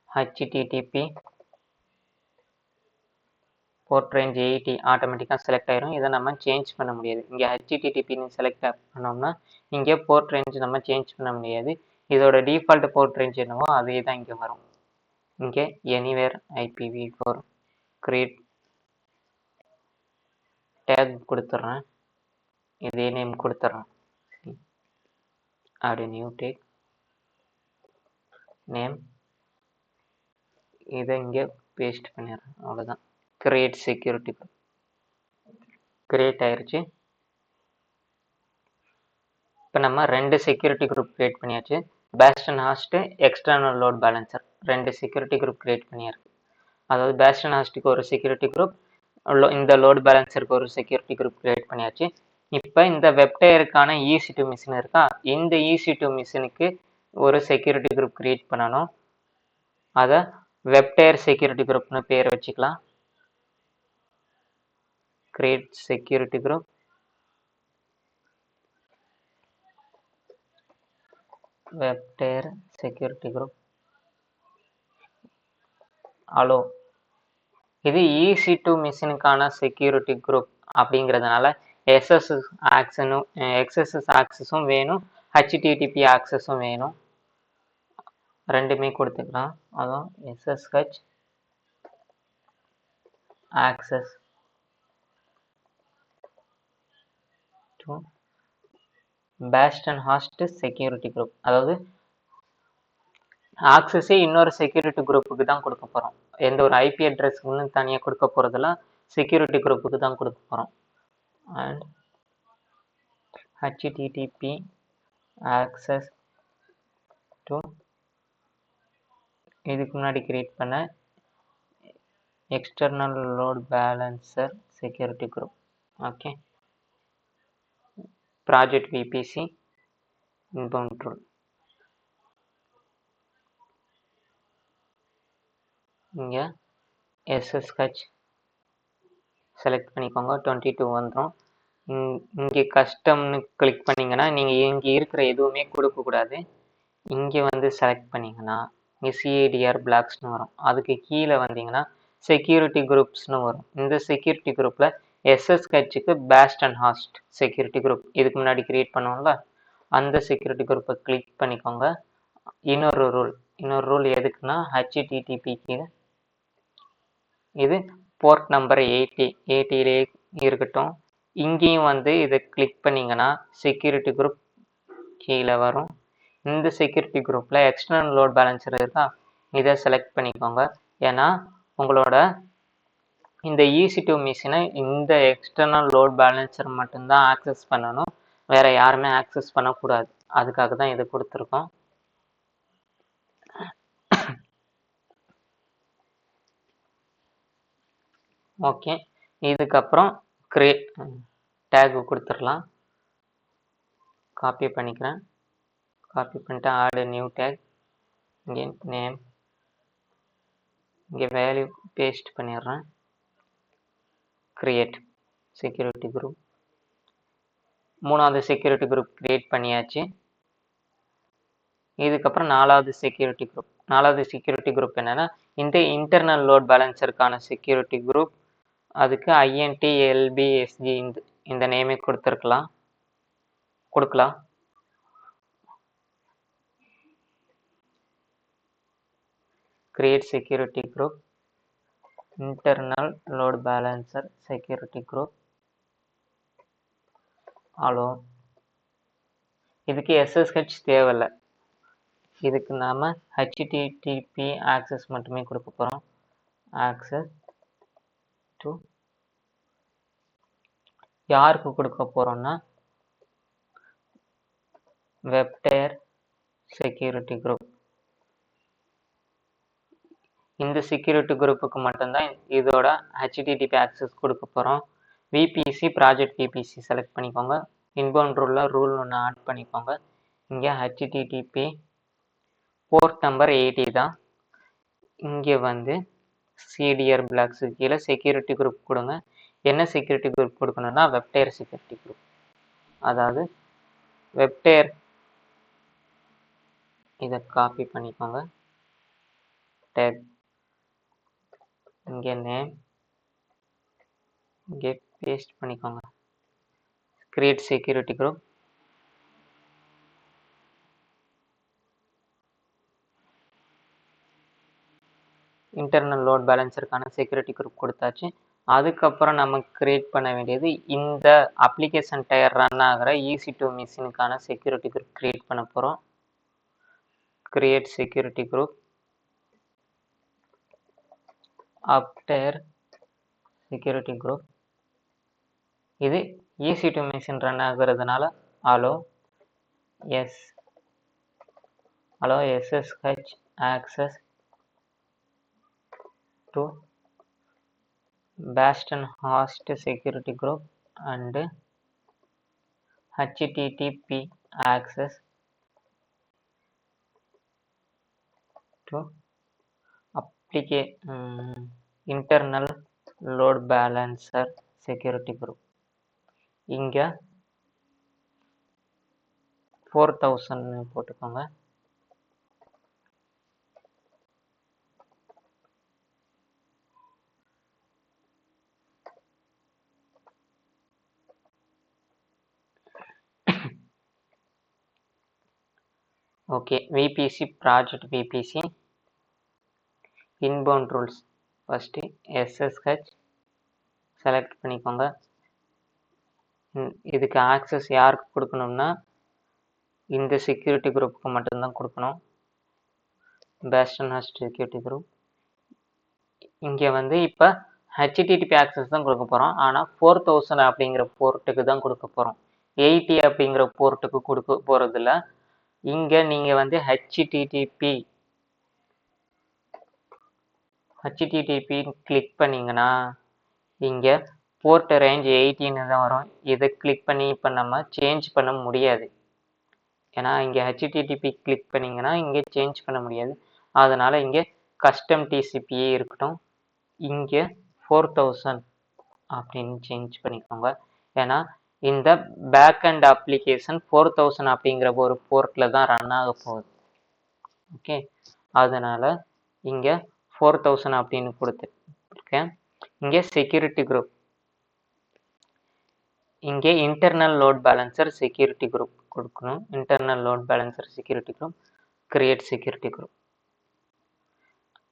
HTTP port range 80 ஆட்டோமேட்டிக்காக செலக்ட் ஆயிரும். இதை நம்ம சேஞ்ச் பண்ண முடியாது. இங்கே HTTPன்னு செலக்ட் பண்ணோம்னா இங்கே போர்ட் ரேஞ்ச் நம்ம சேஞ்ச் பண்ண முடியாது. இதோட டிஃபால்ட் போர்ட் ரேஞ்ச் என்னவோ அதே தான் இங்கே வரும். இங்கே எனிவேர் IPv4 கிரியேட் டேக் கொடுத்துட்றேன். இதே நேம் கொடுத்துட்றோம். அப்படி நியூ டேக் நேம் இதை இங்கே பேஸ்ட் பண்ணிடுறேன். அவ்வளோதான். கிரியேட் செக்யூரிட்டி குரூப் கிரியேட் ஆயிடுச்சு. இப்போ நம்ம 2 செக்யூரிட்டி குரூப் கிரியேட் பண்ணியாச்சு. Bastion host, external load balancer 2 security group create பண்ணியிருக்கு. அதாவது பேஸ்டன் ஹாஸ்ட்டுக்கு ஒரு செக்யூரிட்டி குரூப், இந்த லோட் பேலன்சருக்கு ஒரு செக்யூரிட்டி குரூப் கிரியேட் பண்ணியாச்சு. இப்போ இந்த வெப்டயருக்கான EC2 மிஷின் இருக்கா, இந்த EC2 மிஷினுக்கு ஒரு செக்யூரிட்டி குரூப் கிரியேட் பண்ணணும். அதை வெப்டயர் செக்யூரிட்டி குரூப்னு பேர் வச்சுக்கலாம். Create security group. Web tier security group allow. இது EC2 மிஷினுக்கான செக்யூரிட்டி குரூப் அப்படிங்கிறதுனால எஸ்எஸ்எஸ் ஆக்சஸும் வேணும், HTTP ஆக்சஸும் வேணும். ரெண்டுமே கொடுத்துக்கலாம். அதான் SSH access to bastion host security group. அதாவது ஆக்சஸே இன்னொரு செக்யூரிட்டி குரூப்புக்கு தான் கொடுக்க போகிறோம். எந்த ஒரு IP அட்ரஸ்க்கு தனியாக கொடுக்க போகிறதுல செக்யூரிட்டி குரூப்புக்கு தான் கொடுக்க போகிறோம். அண்ட் HTTP ஆக்சஸ் டு இதுக்கு முன்னாடி கிரியேட் பண்ண external load balancer security group. Okay. Project VPC inbound rule. இங்கே SSH செலக்ட் பண்ணிக்கோங்க. 22 வந்துடும். இங்கே கஸ்டம்னு கிளிக் பண்ணிங்கன்னா நீங்கள் இங்கே இருக்கிற எதுவுமே கொடுக்கக்கூடாது. இங்கே வந்து செலக்ட் பண்ணிங்கன்னா இங்கே CADR பிளாக்ஸ்னு வரும். அதுக்கு கீழே வந்தீங்கன்னா செக்யூரிட்டி குரூப்ஸ்னு வரும். இந்த செக்யூரிட்டி குரூப்பில் SSHக்கு பேஸ்டன் ஹாஸ்ட் செக்யூரிட்டி குரூப் இதுக்கு முன்னாடி கிரியேட் பண்ணுவோம்ல, அந்த செக்யூரிட்டி குரூப்பை கிளிக் பண்ணிக்கோங்க. இன்னொரு ரூல் எதுக்குன்னா HTTPக்கு இது போர்ட் நம்பர் 80 இருக்கட்டும். இங்கேயும் வந்து இதை கிளிக் பண்ணிங்கன்னா செக்யூரிட்டி குரூப் கீழே வரும். இந்த செக்யூரிட்டி குரூப்பில் எக்ஸ்டர்னல் லோட் பேலன்சர் இருக்கா, இதை செலக்ட் பண்ணிக்கோங்க. ஏன்னா உங்களோட இந்த EC2 மிஷினை இந்த எக்ஸ்டர்னல் லோட் பேலன்சர் மட்டும்தான் ஆக்சஸ் பண்ணணும், வேற யாருமே ஆக்சஸ் பண்ணக்கூடாது. அதுக்காக தான் இது கொடுத்துருக்கோம். ஓகே. இதுக்கப்புறம் கிரியேட் டேக் கொடுத்துடலாம். காப்பி பண்ணிக்கிறேன். காப்பி பண்ணிட்டு ஆட் நியூ டேக். இங்கே நேம், இங்கே வேல்யூ பேஸ்ட் பண்ணிடுறேன். Create security group. 3வது செக்யூரிட்டி குரூப் கிரியேட் பண்ணியாச்சு. இதுக்கப்புறம் 4வது செக்யூரிட்டி குரூப். 4வது செக்யூரிட்டி குரூப் என்னன்னா இந்த இன்டர்னல் லோட் பேலன்சருக்கான செக்யூரிட்டி குரூப். அதுக்கு INTLBSG இந்த நேமே கொடுக்கலாம். Create security group internal load balancer security group allow. இதுக்கு SSH தேவையில்லை. இதுக்கு நாம HTTP ஆக்சஸ் மட்டுமே கொடுக்க போகிறோம். ஆக்சஸ் டு யாருக்கு கொடுக்க போகிறோம்னா வெப்டயர் செக்யூரிட்டி குரூப். இந்த செக்யூரிட்டி குரூப்புக்கு மட்டும்தான் இதோட HTTP ஆக்சஸ் கொடுக்க போகிறோம். VPC ப்ராஜெக்ட் VPC செலக்ட் பண்ணிக்கோங்க. இன்பவுண்ட் ரூல் ஒன்று ஆட் பண்ணிக்கோங்க. இங்கே HTTP போர்ட் நம்பர் 80 தான். இங்கே வந்து CDR பிளாக்ஸு கீழே செக்யூரிட்டி குரூப் கொடுங்க. என்ன செக்யூரிட்டி குரூப் கொடுக்கணும்னா வெப்டயர் செக்யூரிட்டி குரூப். அதாவது வெப்டயர், இதை காப்பி பண்ணிக்கோங்க. டேக், இங்கே நேம், இங்கே பேஸ்ட் பண்ணிக்கோங்க. Create security group. Internal load பேலன்சருக்கான செக்யூரிட்டி குரூப் கொடுத்தாச்சு. அதுக்கப்புறம் நம்ம கிரியேட் பண்ண வேண்டியது இந்த அப்ளிகேஷன் டயர் ரன் ஆகிற EC2 மிஷினுக்கான செக்யூரிட்டி குரூப் கிரியேட் பண்ண போகிறோம். Create security group app tier security group. இது EC2 மிஷின் ரன் ஆகுறதுனால allow SSH access to Bastion host security group and HTTP access to internal load balancer security group. இங்க 4000 போட்டுக்கோங்க. Okay, VPC project VPC inbound rules first SSH select பண்ணிக்கோங்க. இதுக்கு access யாருக்கு கொடுக்கணும்னா இந்த security குரூப்புக்கு மட்டும்தான் கொடுக்கணும். Bastion host security group. இங்கே வந்து இப்போ HTTP ஆக்சஸ் தான் கொடுக்க போகிறோம். ஆனால் 4000 அப்படிங்கிற போர்ட்டுக்கு தான் கொடுக்க போகிறோம். 80 அப்படிங்கிற போர்ட்டுக்கு கொடுக்க போகிறதில்ல. இங்கே நீங்கள் வந்து HTTP கிளிக் பண்ணிங்கன்னா இங்கே போர்ட் ரேஞ்ச் 18 தான் வரும். இதை கிளிக் பண்ணி இப்போ நம்ம சேஞ்ச் பண்ண முடியாது. ஏன்னா இங்கே HTTP கிளிக் பண்ணிங்கன்னா இங்கே சேஞ்ச் பண்ண முடியாது. அதனால் இங்கே கஸ்டம் TCPயே இருக்கட்டும். இங்கே 4000 அப்படின்னு சேஞ்ச் பண்ணிக்கோங்க. ஏன்னா இந்த பேக் அண்ட் அப்ளிகேஷன் 4000 அப்படிங்கிற ஒரு போர்ட்டில் தான் ரன் ஆக போகுது. ஓகே, அதனால் இங்கே 4000 அப்படின்னு கொடுத்துருக்கேன். இங்கே செக்யூரிட்டி குரூப், இங்கே internal load balancer security group கொடுக்கணும். Internal load balancer security group create security group.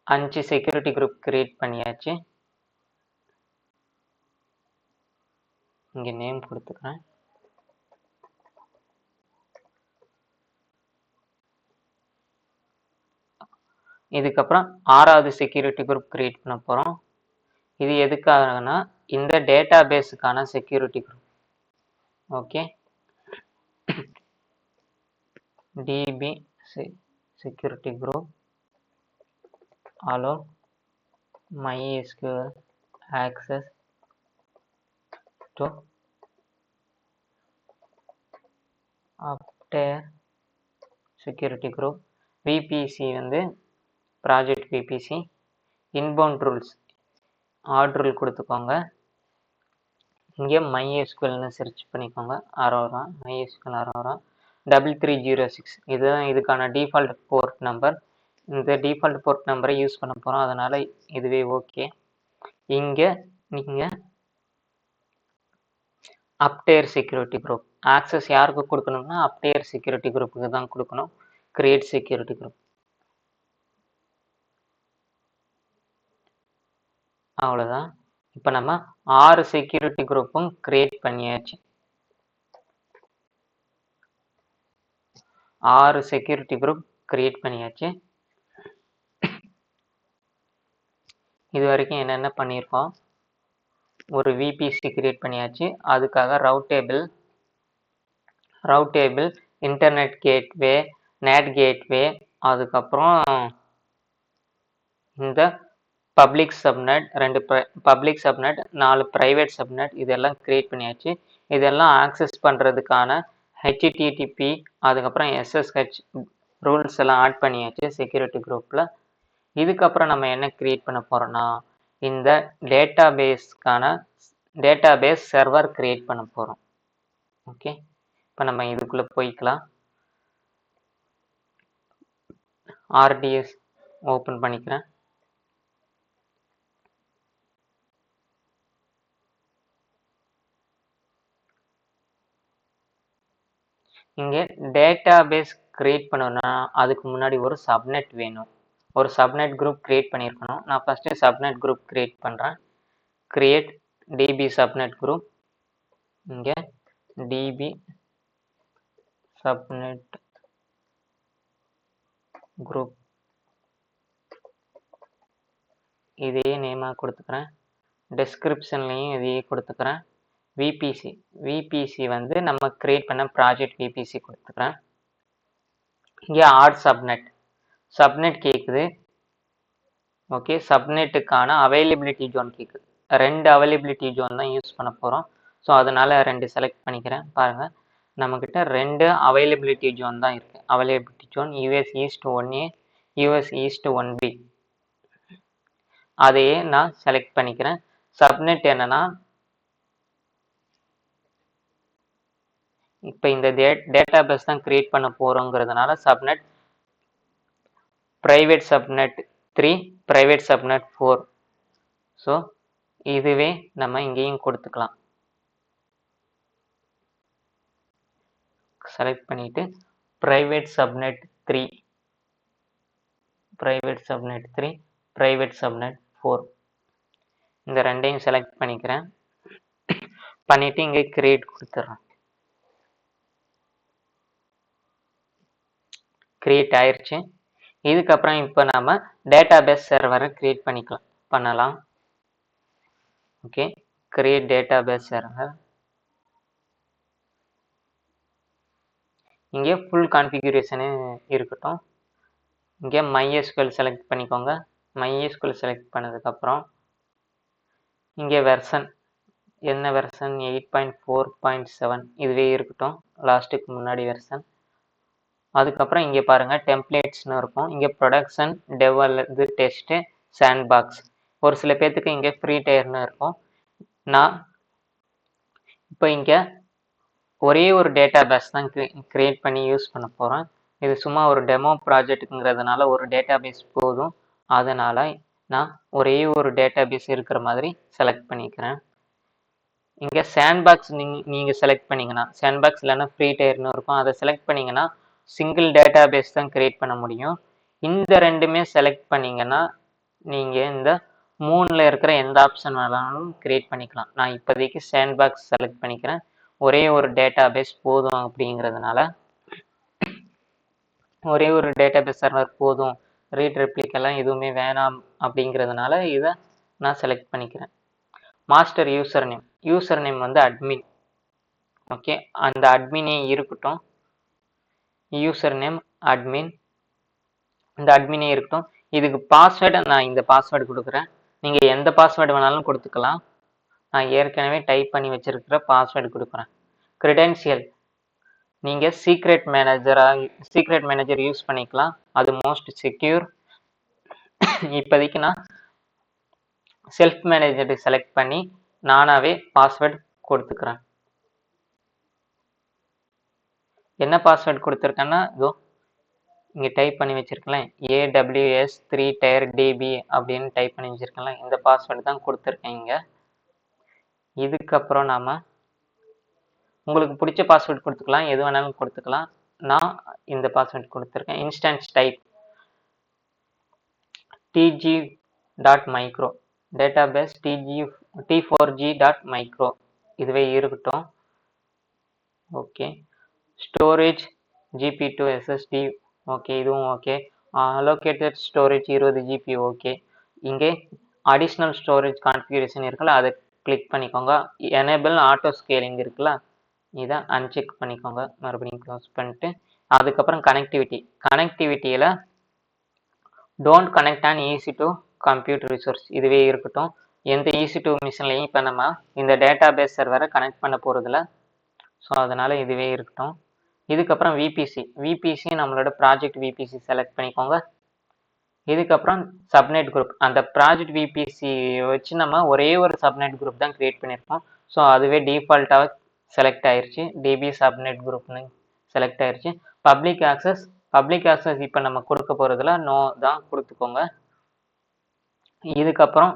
5 security group create பண்ணியாச்சு. இங்கே நேம் கொடுத்துக்கிறேன். இதுக்கப்புறம் 6வது செக்யூரிட்டி குரூப் கிரியேட் பண்ண போகிறோம். இது எதுக்காகனா இந்த டேட்டா பேஸுக்கான security group. Okay, DB security group allow MySQL access to Aptare security group. VPC வந்து project VPC inbound rules order rule கொடுத்துக்கோங்க. இங்கே MySQLன்னு சர்ச் பண்ணிக்கோங்க. அரோரா MySQL அரோரா 3306 இதுதான் இதுக்கான டிஃபால்ட் போர்ட் நம்பர். இந்த டிஃபால்ட் போர்ட் நம்பரை யூஸ் பண்ண போகிறோம். அதனால் இதுவே ஓகே. இங்கே நீங்கள் அப்டேர் செக்யூரிட்டி குரூப் ஆக்சஸ் யாருக்கு கொடுக்கணும்னா அப்டேர் செக்யூரிட்டி குரூப்புக்கு தான் கொடுக்கணும். Create security group. அவ்வளோதான். இப்போ நம்ம 6 செக்யூரிட்டி குரூப்பும் கிரியேட் பண்ணியாச்சு. 6 செக்யூரிட்டி குரூப் கிரியேட் பண்ணியாச்சு. இது வரைக்கும் என்னென்ன பண்ணியிருக்கோம்? ஒரு VPC கிரியேட் பண்ணியாச்சு. அதுக்காக route table internet gateway NAT gateway அதுக்கப்புறம் இந்த public subnet 2 public subnet 4 private subnet இதெல்லாம் கிரியேட் பண்ணியாச்சு. இதெல்லாம் ஆக்சஸ் பண்ணுறதுக்கான HTTP அதுக்கப்புறம் SSH ரூல்ஸ் எல்லாம் ஆட் பண்ணியாச்சு செக்யூரிட்டி குரூப்பில். இதுக்கப்புறம் நம்ம என்ன கிரியேட் பண்ண போகிறோம்னா இந்த டேட்டாபேஸ் சர்வர் கிரியேட் பண்ண போகிறோம். ஓகே, இப்போ நம்ம இதுக்குள்ளே போய்க்கலாம். RDS ஓப்பன் பண்ணிக்கிறேன். இங்கே டேட்டாபேஸ் கிரியேட் பண்ணணும்னா அதுக்கு முன்னாடி ஒரு சப்நெட் வேணும். ஒரு சப்நெட் குரூப் கிரியேட் பண்ணியிருக்கணும். நான் ஃபஸ்ட்டு சப்நெட் குரூப் கிரியேட் பண்ணுறேன். create db subnet group. இங்க db subnet group இதையே நேமா கொடுத்துக்கிறேன். டெஸ்கிரிப்ஷன்லையும் இதையே கொடுத்துக்கிறேன். விபிசி வந்து நம்ம கிரியேட் பண்ண ப்ராஜெக்ட் விபிசி கொடுத்துக்கிறேன். இங்கே ஆட் சப்நெட் கேட்குது. ஓகே, சப்நெட்டுக்கான அவைலபிலிட்டி ஜோன் கேட்குது. 2 அவைலபிலிட்டி ஜோன் தான் யூஸ் பண்ண போகிறோம். ஸோ அதனால 2 செலக்ட் பண்ணிக்கிறேன். பாருங்கள், நம்மக்கிட்ட 2 அவைலபிலிட்டி ஜோன் தான் இருக்குது. Availability zone US east 1A, US east 1B. அதையே நான் செலக்ட் பண்ணிக்கிறேன். சப்நெட் என்னன்னா, இப்போ இந்த டேட்டா பேஸ் தான் கிரியேட் பண்ண போகிறோங்கிறதுனால subnet private subnet 3, private subnet 4. So இதுவே நம்ம இங்கேயும் கொடுத்துக்கலாம். செலக்ட் பண்ணிட்டு private subnet 3, private subnet 3, private subnet 4 இந்த ரெண்டையும் செலக்ட் பண்ணிக்கிறேன். பண்ணிட்டு இங்கே கிரியேட் கொடுத்துட்றேன். கிரியேட் ஆயிடுச்சு. இதுக்கப்புறம் இப்போ நாம டேட்டாபேஸ் சர்வரை கிரியேட் பண்ணலாம். Okay, create database server. இங்கே ஃபுல் கான்ஃபிகரேஷனு இருக்கட்டும். இங்கே MySQL செலக்ட் பண்ணிக்கோங்க. MySQL செலக்ட் பண்ணதுக்கப்புறம் இங்கே வெர்ஷன் என்ன வெர்ஷன் 8.4.7 இதுவே இருக்கட்டும், லாஸ்ட்டுக்கு முன்னாடி வெர்ஷன். அதுக்கப்புறம் இங்கே பாருங்கள் டெம்ப்ளேட்ஸ்னு இருக்கும். இங்கே ப்ரொடக்ஷன், டெவலப், டெஸ்ட்டு, சாண்ட்பாக்ஸ். ஒரு சில பேர்த்துக்கு இங்கே ஃப்ரீ டயர்னு இருக்கும். நான் இப்போ இங்கே ஒரே ஒரு டேட்டா பேஸ் தான் கிரியேட் பண்ணி யூஸ் பண்ண போகிறேன். இது சும்மா ஒரு டெமோ ப்ராஜெக்ட்டுங்கிறதுனால ஒரு டேட்டா பேஸ் போதும். அதனால் நான் ஒரே ஒரு டேட்டா பேஸ் இருக்கிற மாதிரி செலக்ட் பண்ணிக்கிறேன். இங்கே சாண்ட்பாக்ஸ் நீங்கள் செலக்ட் பண்ணிங்கன்னா, சாண்ட்பாக்ஸ் இல்லைன்னா ஃப்ரீ டயர்னு இருக்கும், அதை செலக்ட் பண்ணிங்கன்னா சிங்கிள் டேட்டா பேஸ் தான் கிரியேட் பண்ண முடியும். இந்த ரெண்டுமே செலக்ட் பண்ணிங்கன்னா நீங்கள் இந்த 3ல் இருக்கிற எந்த ஆப்ஷன் வேணாலும் கிரியேட் பண்ணிக்கலாம். நான் இப்போதைக்கு சாண்ட்பாக்ஸ் செலக்ட் பண்ணிக்கிறேன். ஒரே ஒரு டேட்டா பேஸ் போதும் அப்படிங்கிறதுனால, ஒரே ஒரு டேட்டா பேஸ் சர்வர் போதும், ரீட் ரெப்ளிக்கெல்லாம் எதுவுமே வேணாம் அப்படிங்கிறதுனால இதை நான் செலக்ட் பண்ணிக்கிறேன். மாஸ்டர் யூசர் நேம் வந்து அட்மின். ஓகே, அந்த அட்மினே இருக்கட்டும். யூசர் நேம் அட்மின், இந்த அட்மினே இருக்கட்டும். இதுக்கு பாஸ்வேர்டை நான் இந்த பாஸ்வேர்டு கொடுக்குறேன். நீங்கள் எந்த பாஸ்வேர்டு வேணாலும் கொடுத்துக்கலாம். நான் ஏற்கனவே டைப் பண்ணி வச்சிருக்கிற பாஸ்வேர்டு கொடுக்குறேன். கிரெடென்ஷியல் நீங்கள் சீக்ரெட் மேனேஜர் யூஸ் பண்ணிக்கலாம், அது மோஸ்ட் செக்யூர். இப்போதைக்கு நான் செல்ஃப் மேனேஜரை செலக்ட் பண்ணி நானாவே பாஸ்வேர்டு கொடுத்துக்கிறேன். என்ன பாஸ்வேர்டு கொடுத்துருக்கேன்னா இதோ இங்கே டைப் பண்ணி வச்சிருக்கலாம், AWS 3 tier DB அப்படின்னு டைப் பண்ணி வச்சிருக்கலாம். இந்த பாஸ்வேர்டு தான் கொடுத்துருக்கேன் இங்கே. இதுக்கப்புறம் நாம் உங்களுக்கு பிடிச்ச பாஸ்வேர்டு கொடுத்துக்கலாம், எது வேணாலும் கொடுத்துக்கலாம். நான் இந்த பாஸ்வேர்டு கொடுத்துருக்கேன். Instance type tg.micro, database t4g.micro இதுவே இருக்கட்டும். Okay, storage GP2 SSD okay, இதுவும் okay. Allocated storage 20 GB okay. இங்கே அடிஷ்னல் ஸ்டோரேஜ் கான்ஃபிகரேஷன் இருக்குல்ல, அதை கிளிக் பண்ணிக்கோங்க. எனேபிள் ஆட்டோ ஸ்கேலிங் இருக்குல்ல, இதை அன்செக் பண்ணிக்கோங்க. மறுபடியும் க்ளோஸ் பண்ணிட்டு அதுக்கப்புறம் கனெக்டிவிட்டியில் don't connect an EC two compute resource இதுவே இருக்கட்டும். எந்த EC2 மிஷின்லையும் இப்போ நம்ம இந்த டேட்டா பேஸ் சர்வரை கனெக்ட் பண்ண போகிறதில்ல, ஸோ அதனால் இதுவே இருக்கட்டும். இதுக்கப்புறம் விபிசி நம்மளோட ப்ராஜெக்ட் விபிசி செலக்ட் பண்ணிக்கோங்க. இதுக்கப்புறம் சப்நெட் குரூப், அந்த ப்ராஜெக்ட் விபிசி வச்சு நம்ம ஒரே ஒரு சப்நெட் குரூப் தான் கிரியேட் பண்ணியிருக்கோம். ஸோ அதுவே டிஃபால்ட்டாக செலக்ட் ஆயிடுச்சு, டிபி சப்நெட் குரூப்னு செலக்ட் ஆயிடுச்சு. பப்ளிக் ஆக்சஸ் இப்போ நம்ம கொடுக்க போகிறதுல நோ தான் கொடுத்துக்கோங்க. இதுக்கப்புறம்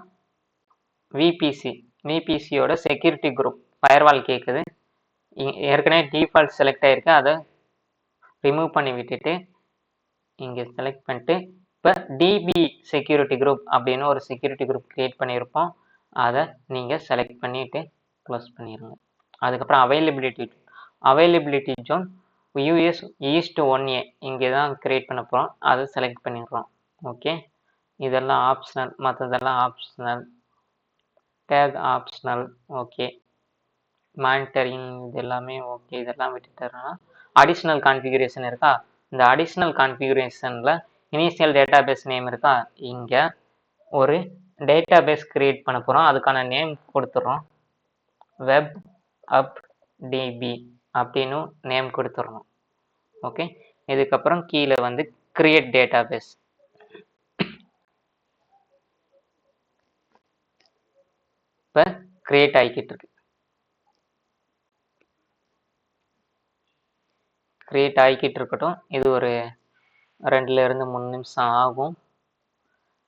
விபிசியோட செக்யூரிட்டி குரூப் ஃபயர்வால் கேட்குது. ஏற்கனவே டிஃபால்ட் செலக்ட் ஆகிருக்கு, அதை ரிமூவ் பண்ணி விட்டுட்டு இங்கே செலக்ட் பண்ணிட்டு இப்போ டிபி செக்யூரிட்டி குரூப் அப்படின்னு ஒரு செக்யூரிட்டி குரூப் கிரியேட் பண்ணியிருப்போம். அதை நீங்கள் செலக்ட் பண்ணிவிட்டு க்ளோஸ் பண்ணிடுங்க. அதுக்கப்புறம் availability zone US east 1A இங்கே தான் க்ரியேட் பண்ண போகிறோம், அதை செலக்ட் பண்ணிடுறோம். ஓகே, இதெல்லாம் ஆப்ஷனல், மற்றதெல்லாம் optional. Take optional. Okay, monitoring இது எல்லாமே ஓகே, இதெல்லாம் விட்டுட்டோம்னா அடிஷ்னல் கான்ஃபிகரேஷன் இருக்கா, இந்த அடிஷ்னல் கான்ஃபிகரேஷனில் இனிஷியல் டேட்டாபேஸ் நேம் இருக்கா, இங்கே ஒரு டேட்டாபேஸ் கிரியேட் பண்ண போகிறோம், அதுக்கான நேம் கொடுத்துட்றோம், வெப் அப் டிபி அப்படின்னு நேம் கொடுத்துடணும். ஓகே, இதுக்கப்புறம் கீழே வந்து கிரியேட் டேட்டாபேஸ். இப்போ கிரியேட் ஆகிக்கிட்டு இருக்கு, கிரியேட் ஆகிக்கிட்டு இருக்கட்டும், இது ஒரு 2-3 நிமிஷம் ஆகும்.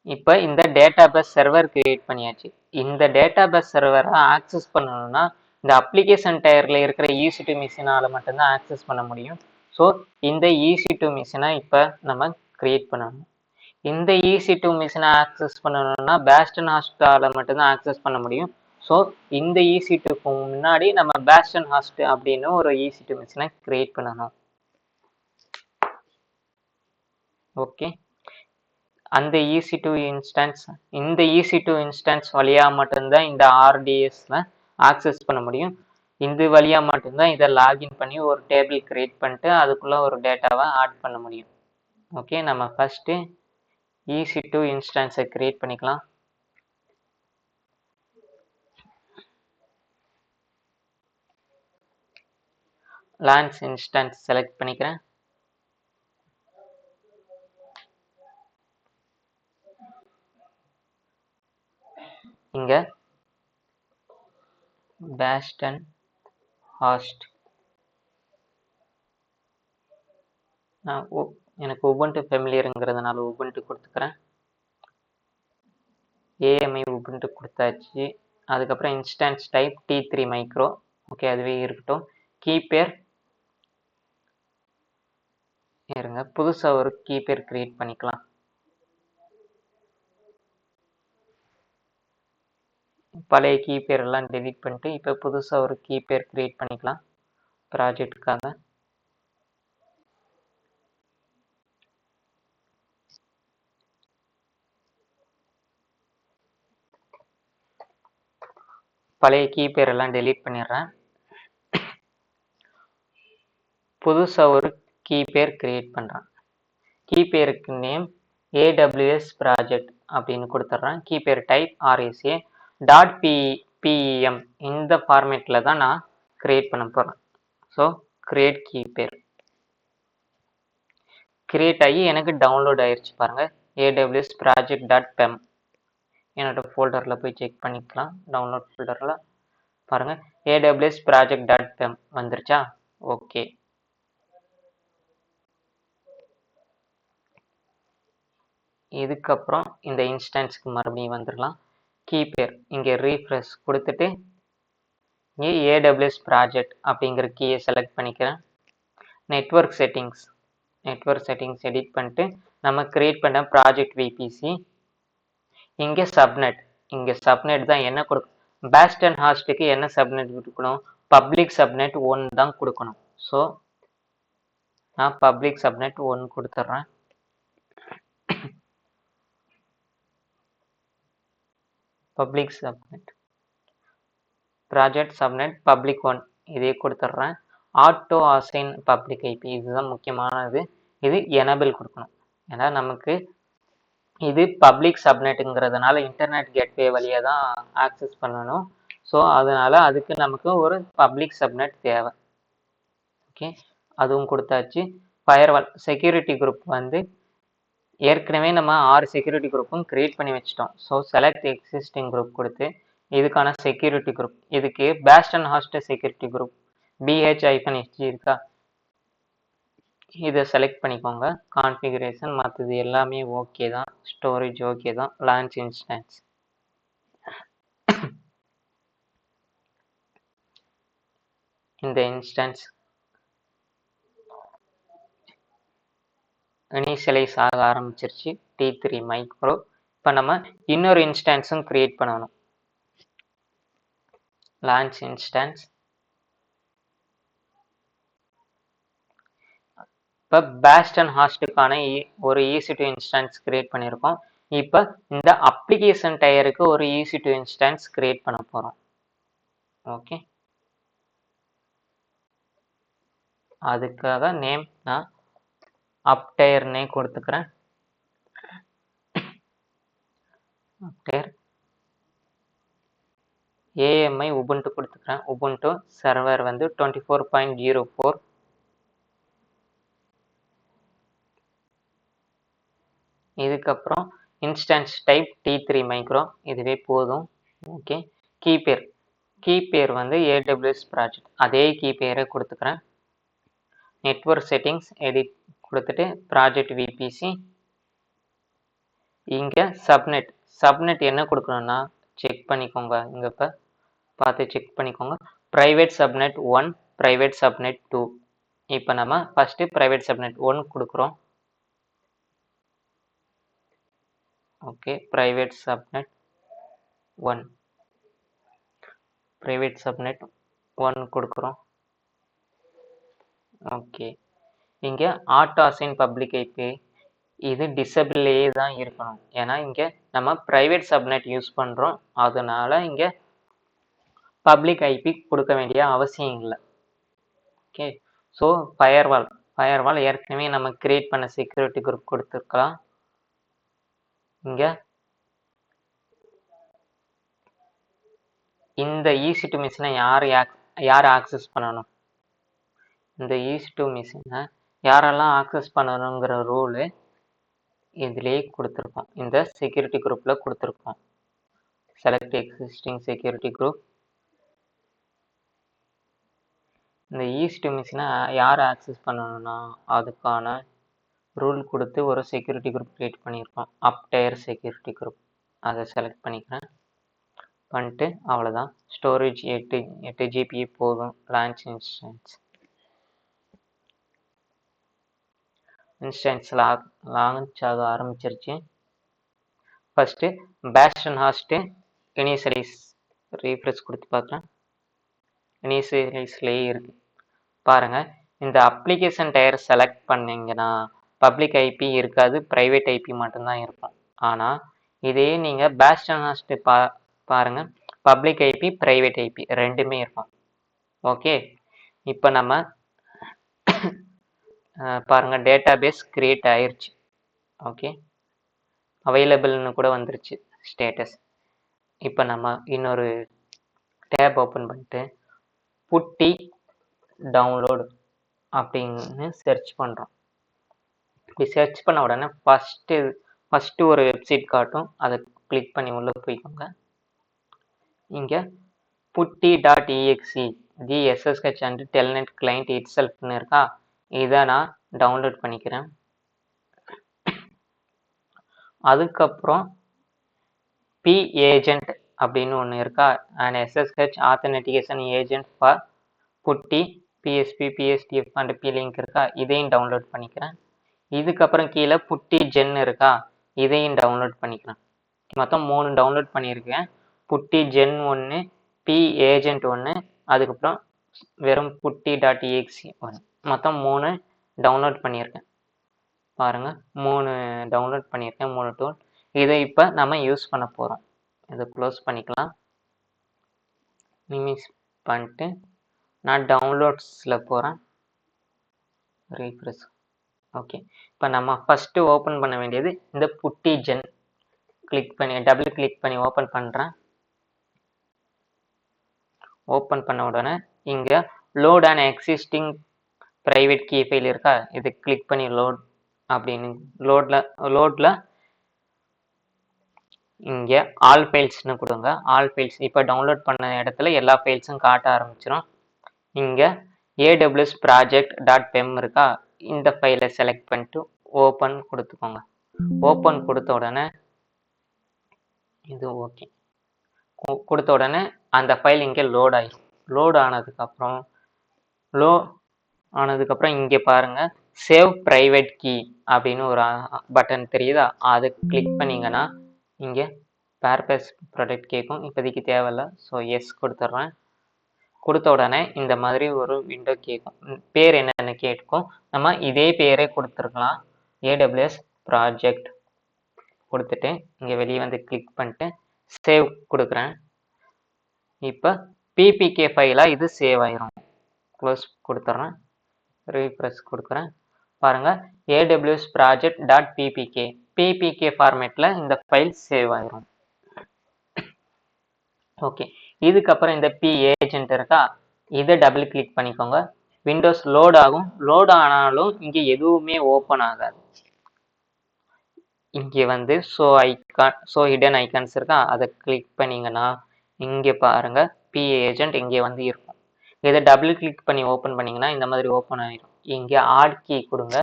இப்போ இந்த டேட்டாபேஸ் சர்வர் கிரியேட் பண்ணியாச்சு. இந்த டேட்டாபேஸ் சர்வரை ஆக்சஸ் பண்ணணும்னா இந்த அப்ளிகேஷன் டயரில் இருக்கிற EC2 மிஷினால் மட்டும்தான் ஆக்சஸ் பண்ண முடியும். ஸோ இந்த EC2 மிஷினை இப்போ நம்ம கிரியேட் பண்ணணும். இந்த EC2 மிஷினை ஆக்சஸ் பண்ணணும்னா பேஸ்டன் ஹாஸ்டால மட்டும்தான் ஆக்சஸ் பண்ண முடியும். ஸோ இந்த EC2க்கு முன்னாடி நம்ம பேஸ்டன் ஹாஸ்ட் அப்படின்னு ஒரு EC2 மிஷினை கிரியேட் பண்ணணும். ஓகே, அந்த EC2 இன்ஸ்டன்ஸ், இந்த EC2 இன்ஸ்டன்ஸ் வழியாக மட்டும்தான் இந்த RDSல ஆக்சஸ் பண்ண முடியும். இந்த வழியாக மட்டும்தான் இதை லாகின் பண்ணி ஒரு டேபிள் கிரியேட் பண்ணிட்டு அதுக்குள்ளே ஒரு டேட்டாவை ஆட் பண்ண முடியும். ஓகே, நம்ம ஃபஸ்ட்டு EC2 இன்ஸ்டன்ஸை கிரியேட் பண்ணிக்கலாம். லான்ச் இன்ஸ்டன்ஸ் செலக்ட் பண்ணிக்கிறேன். இங்கே பேஸ்டன் ஹாஸ்ட், நான் எனக்கு உபுண்டு ஃபெமிலியருங்கிறதுனால உபுண்டு கொடுத்துக்கிறேன். AMI உபுண்டு கொடுத்தாச்சு. அதுக்கப்புறம் instance type T3 micro. Okay, அதுவே இருக்கட்டும். கீபேர் இருங்க, புதுசாக ஒரு கீபேர் கிரியேட் பண்ணிக்கலாம். பழைய கீபேர் எல்லாம் டெலீட் பண்ணிட்டு இப்போ புதுசாக ஒரு கீபேர் கிரியேட் பண்ணிக்கலாம் ப்ராஜெக்டுக்காக. பழைய கீபேர் எல்லாம் டெலீட் பண்ணிடுறேன். புதுசாக ஒரு கீபேர் கிரியேட் பண்ணுறேன். கீபேருக்கு நேம் AWS ப்ராஜெக்ட் அப்படின்னு கொடுத்துட்றேன். கீபேர் டைப் RSA .pem இந்த ஃபார்மேட்டில் தான் நான் கிரியேட் பண்ண போகிறேன். ஸோ கிரியேட் கீபேர் கிரியேட் ஆகி எனக்கு டவுன்லோட் ஆயிடுச்சு பாருங்கள். AWS project.pem என்னோட ஃபோல்டரில் போய் செக் பண்ணிக்கலாம். டவுன்லோட் ஃபோல்டரில் பாருங்கள் AWS project.pem வந்துருச்சா? ஓகே, இதுக்கப்புறம் இந்த இன்ஸ்டன்ஸ்க்கு மறுபடியும் வந்துடலாம். கீபேர் இங்கே ரீஃப்ரெஷ் கொடுத்துட்டு இங்கே AWS ப்ராஜெக்ட் அப்படிங்கிற கீயை செலக்ட் பண்ணிக்கிறேன். நெட்வொர்க் செட்டிங்ஸ் எடிட் பண்ணிட்டு நம்ம கிரியேட் பண்ண ப்ராஜெக்ட் VPC. இங்கே சப்நெட் தான் என்ன கொடுக்கும், பேஸ்டன் ஹாஸ்ட்டுக்கு என்ன சப்நெட் கொடுக்கணும், பப்ளிக் சப்நெட் 1 தான் கொடுக்கணும். ஸோ நான் பப்ளிக் சப்நெட் 1 கொடுத்துட்றேன். Public subnet project subnet public 1 இதே கொடுத்துட்றேன். ஆட்டோ அசைன் பப்ளிக் IP இதுதான் முக்கியமானது, இது எனபிள் கொடுக்கணும். ஏன்னா நமக்கு இது பப்ளிக் சப்நெட்டுங்கிறதுனால இன்டர்நெட் கேட்வே வழியாக தான் ஆக்சஸ் பண்ணணும். ஸோ அதனால் அதுக்கு நமக்கு ஒரு பப்ளிக் சப்நெட் தேவை. ஓகே, அதுவும் கொடுத்தாச்சு. ஃபயர்வால் செக்யூரிட்டி குரூப் வந்து ஏற்கனவே நம்ம 6 செக்யூரிட்டி குரூப்பும் கிரியேட் பண்ணி வச்சிட்டோம். ஸோ செலக்ட் எக்ஸிஸ்டிங் குரூப் கொடுத்து இதுக்கான செக்யூரிட்டி குரூப், இதுக்கு base ten host security group BH-SG இருக்கா, இதை செலக்ட் பண்ணிக்கோங்க. கான்ஃபிகரேஷன் மற்றது எல்லாமே ஓகே தான், ஸ்டோரேஜ் ஓகே தான். லான்ச் இன்ஸ்டன்ஸ் இந்த இன்ஸ்டன்ஸ் இனிஷியலைஸ் ஆக ஆரம்பிச்சிருச்சு T3 மைக்ரோ. இப்போ நம்ம இன்னொரு இன்ஸ்டன்ஸும் கிரியேட் பண்ணணும். Launch instance. இப்போ பேஸ்ட் அண்ட் ஹாஸ்டுக்கான ஒரு EC2 இன்ஸ்டன்ஸ் கிரியேட் பண்ணியிருக்கோம். இப்போ இந்த அப்ளிகேஷன் டயருக்கு ஒரு EC2 இன்ஸ்டன்ஸ் கிரியேட் பண்ண போகிறோம். ஓகே, அதுக்காக நேம் நான் அப்டயர்னே கொடுத்துக்கிறேன். அப்டயர் AMI உபுண்டு கொடுத்துக்கிறேன். உபுண்டு சர்வர் வந்து 24.04. இதுக்கப்புறம் இன்ஸ்டன்ஸ் டைப் T3 மைக்ரோ, இதுவே போதும். ஓகே, கீ பேர் வந்து AWS ப்ராஜெக்ட், அதே கீ பேரை கொடுத்துக்கிறேன். நெட்வொர்க் செட்டிங்ஸ் எடிட் கொடுத்துட்டு ப்ராஜெக்ட் VPC. இங்கே சப்நெட் என்ன கொடுக்கணும்னா செக் பண்ணிக்கோங்க. இங்கே இப்போ பார்த்து செக் பண்ணிக்கோங்க. Private subnet 1, private subnet 2. இப்போ நம்ம ஃபஸ்ட்டு ப்ரைவேட் சப்நெட் 1 கொடுக்குறோம். ஓகே, ப்ரைவேட் சப்நெட் 1 கொடுக்குறோம். ஓகே, இங்கே ஆட்டோ அசைன் பப்ளிக் ஐபி இது டிசபிளே தான் இருக்கணும். ஏன்னா இங்கே நம்ம ப்ரைவேட் சப்நெட் யூஸ் பண்ணுறோம், அதனால இங்கே பப்ளிக் ஐபி கொடுக்க வேண்டிய அவசியம் இல்லை. ஓகே, ஸோ ஃபயர்வால் ஏற்கனவே நம்ம கிரியேட் பண்ண செக்யூரிட்டி குரூப் கொடுத்துருக்கலாம். இங்கே இந்த EC2 மிஷினை யார் ஆக்சஸ் பண்ணணும், இந்த EC2 மிஷினை யாரெல்லாம் ஆக்சஸ் பண்ணணுங்கிற ரூலு இதுலேயே கொடுத்துருக்கோம். இந்த செக்யூரிட்டி குரூப்பில் கொடுத்துருக்கோம். Select existing security group. இந்த EC2 மிஷினை யார் ஆக்சஸ் பண்ணணும்னா அதுக்கான ரூல் கொடுத்து ஒரு செக்யூரிட்டி குரூப் கிரியேட் பண்ணியிருக்கோம். அப்டயர் செக்யூரிட்டி குரூப், அதை செலக்ட் பண்ணிக்கிறேன். பண்ணிட்டு அவ்வளோதான். ஸ்டோரேஜ் 8 GB போதும். லான்ச் இன்ஸ்டன்ஸ் லான்ச் ஆக ஆரம்பிச்சிருச்சு. First bastion host initialize refresh கொடுத்து பார்க்குறேன். இனிஷியலைஸ்லேயே இருக்கு பாருங்கள். இந்த அப்ளிகேஷன் டயர் செலக்ட் பண்ணிங்கன்னா பப்ளிக் ஐபி இருக்காது, ப்ரைவேட் ஐபி மட்டும்தான் இருக்கும். ஆனால் இதே நீங்கள் பேஸ்ட் அண்ட் ஹாஸ்ட்டு பாருங்கள், பப்ளிக் ஐபி ப்ரைவேட் ஐபி ரெண்டுமே இருக்கும். ஓகே, இப்போ நம்ம பாருங்கள் டேட்டாபேஸ் கிரியேட் ஆயிடுச்சு. ஓகே, அவைலபிள்னு கூட வந்துருச்சு ஸ்டேட்டஸ். இப்போ நம்ம இன்னொரு டேப் ஓப்பன் பண்ணிட்டு புட்டி டவுன்லோடு அப்படின்னு சர்ச் பண்ணுறோம். இப்படி சர்ச் பண்ண உடனே ஃபஸ்ட்டு ஒரு வெப்சைட் காட்டும், அதை கிளிக் பண்ணி உள்ளே போய்க்கோங்க. இங்கே putty.exe the SSH and telnet client it செல்ஃப்னு இருக்கா, இதை நான் டவுன்லோட் பண்ணிக்கிறேன். அதுக்கப்புறம் பி ஏஜென்ட் அப்படின்னு ஒன்று இருக்கா, and SSH authentication agent for Buti PSP PSTF and P link இருக்கா, இதையும் டவுன்லோட் பண்ணிக்கிறேன். இதுக்கப்புறம் கீழே புட்டி ஜென் இருக்கா, இதையும் டவுன்லோட் பண்ணிக்கிறேன். மொத்தம் 3 டவுன்லோட் பண்ணியிருக்கேன். புட்டி ஜென் 1, பி ஏஜென்ட் 1, அதுக்கப்புறம் வெறும் putty.exe 1, மொத்தம் 3 டவுன்லோட் பண்ணியிருக்கேன். பாருங்கள், 3 டவுன்லோட் பண்ணியிருக்கேன், 3 டூல். இதை இப்போ நம்ம யூஸ் பண்ண போகிறோம். இதை க்ளோஸ் பண்ணிக்கலாம். மினிமைஸ் பண்ணிட்டு நான் டவுன்லோட்ஸில் போகிறேன். ரீஃப்ரெஷ். ஓகே, இப்போ நம்ம ஃபஸ்ட்டு ஓப்பன் பண்ண வேண்டியது இந்த புட்டி ஜென். டபுள் கிளிக் பண்ணி ஓப்பன் பண்ணுறேன். ஓப்பன் பண்ண உடனே இங்கே load and existing private key file இருக்கா, இது கிளிக் பண்ணி லோட் அப்படின்னு லோடில் இங்கே ஆல் ஃபைல்ஸ்னு கொடுங்க. ஆல் ஃபைல்ஸ் இப்போ டவுன்லோட் பண்ண இடத்துல எல்லா ஃபைல்ஸும் காட்ட ஆரம்பிச்சிடும். இங்கே AWS project.pem இருக்கா, இந்த ஃபைலை செலக்ட் பண்ணிட்டு ஓப்பன் கொடுத்துக்கோங்க. ஓப்பன் கொடுத்த உடனே இது ஓகே கொடுத்த உடனே அந்த ஃபைல் இங்கே லோட் ஆகிடும். லோட் ஆனதுக்கப்புறம் இங்கே பாருங்கள் சேவ் ப்ரைவேட் கீ அப்படின்னு ஒரு பட்டன் தெரியுதா, அது கிளிக் பண்ணிங்கன்னா இங்கே பேர்பேஸ் ப்ராடக்ட் கேட்கும். இப்போதைக்கு தேவையில்லை, ஸோ எஸ் கொடுத்துட்றேன். கொடுத்த உடனே இந்த மாதிரி ஒரு விண்டோ கேட்கும். பேர் என்னன்னு கேட்கும். நம்ம இதே பேரே கொடுத்துருக்கலாம். AWS ப்ராஜெக்ட் கொடுத்துட்டு இங்கே வெளியே வந்து கிளிக் பண்ணிட்டு சேவ் கொடுக்குறேன். இப்போ பிபிகே ஃபைலாக இது சேவ் ஆயிரும். க்ளோஸ் கொடுத்துட்றேன். ரீஃப்ரெஷ் கொடுக்குறேன். பாருங்கள், AWS ப்ராஜெக்ட் .ppk பிபிகே ஃபார்மேட்டில் இந்த ஃபைல் சேவ் ஆயிரும். ஓகே, இதுக்கப்புறம் இந்த பி ஏஜென்ட் இருக்கா, இதை டபுள் கிளிக் பண்ணிக்கோங்க. விண்டோஸ் லோட் ஆகும். லோட் ஆனாலும் இங்கே எதுவுமே ஓப்பன் ஆகாது. இங்கே வந்து ஷோ ஹிடன் ஐக்கான்ஸ் இருக்கா, அதை கிளிக் பண்ணிங்கன்னா இங்கே பாருங்கள் பி ஏஜென்ட் இங்கே வந்து இருக்கும். இதை டபுள் கிளிக் பண்ணி ஓப்பன் பண்ணிங்கன்னா இந்த மாதிரி ஓப்பன் ஆகிடும். இங்கே ஆட் கீ கொடுங்க.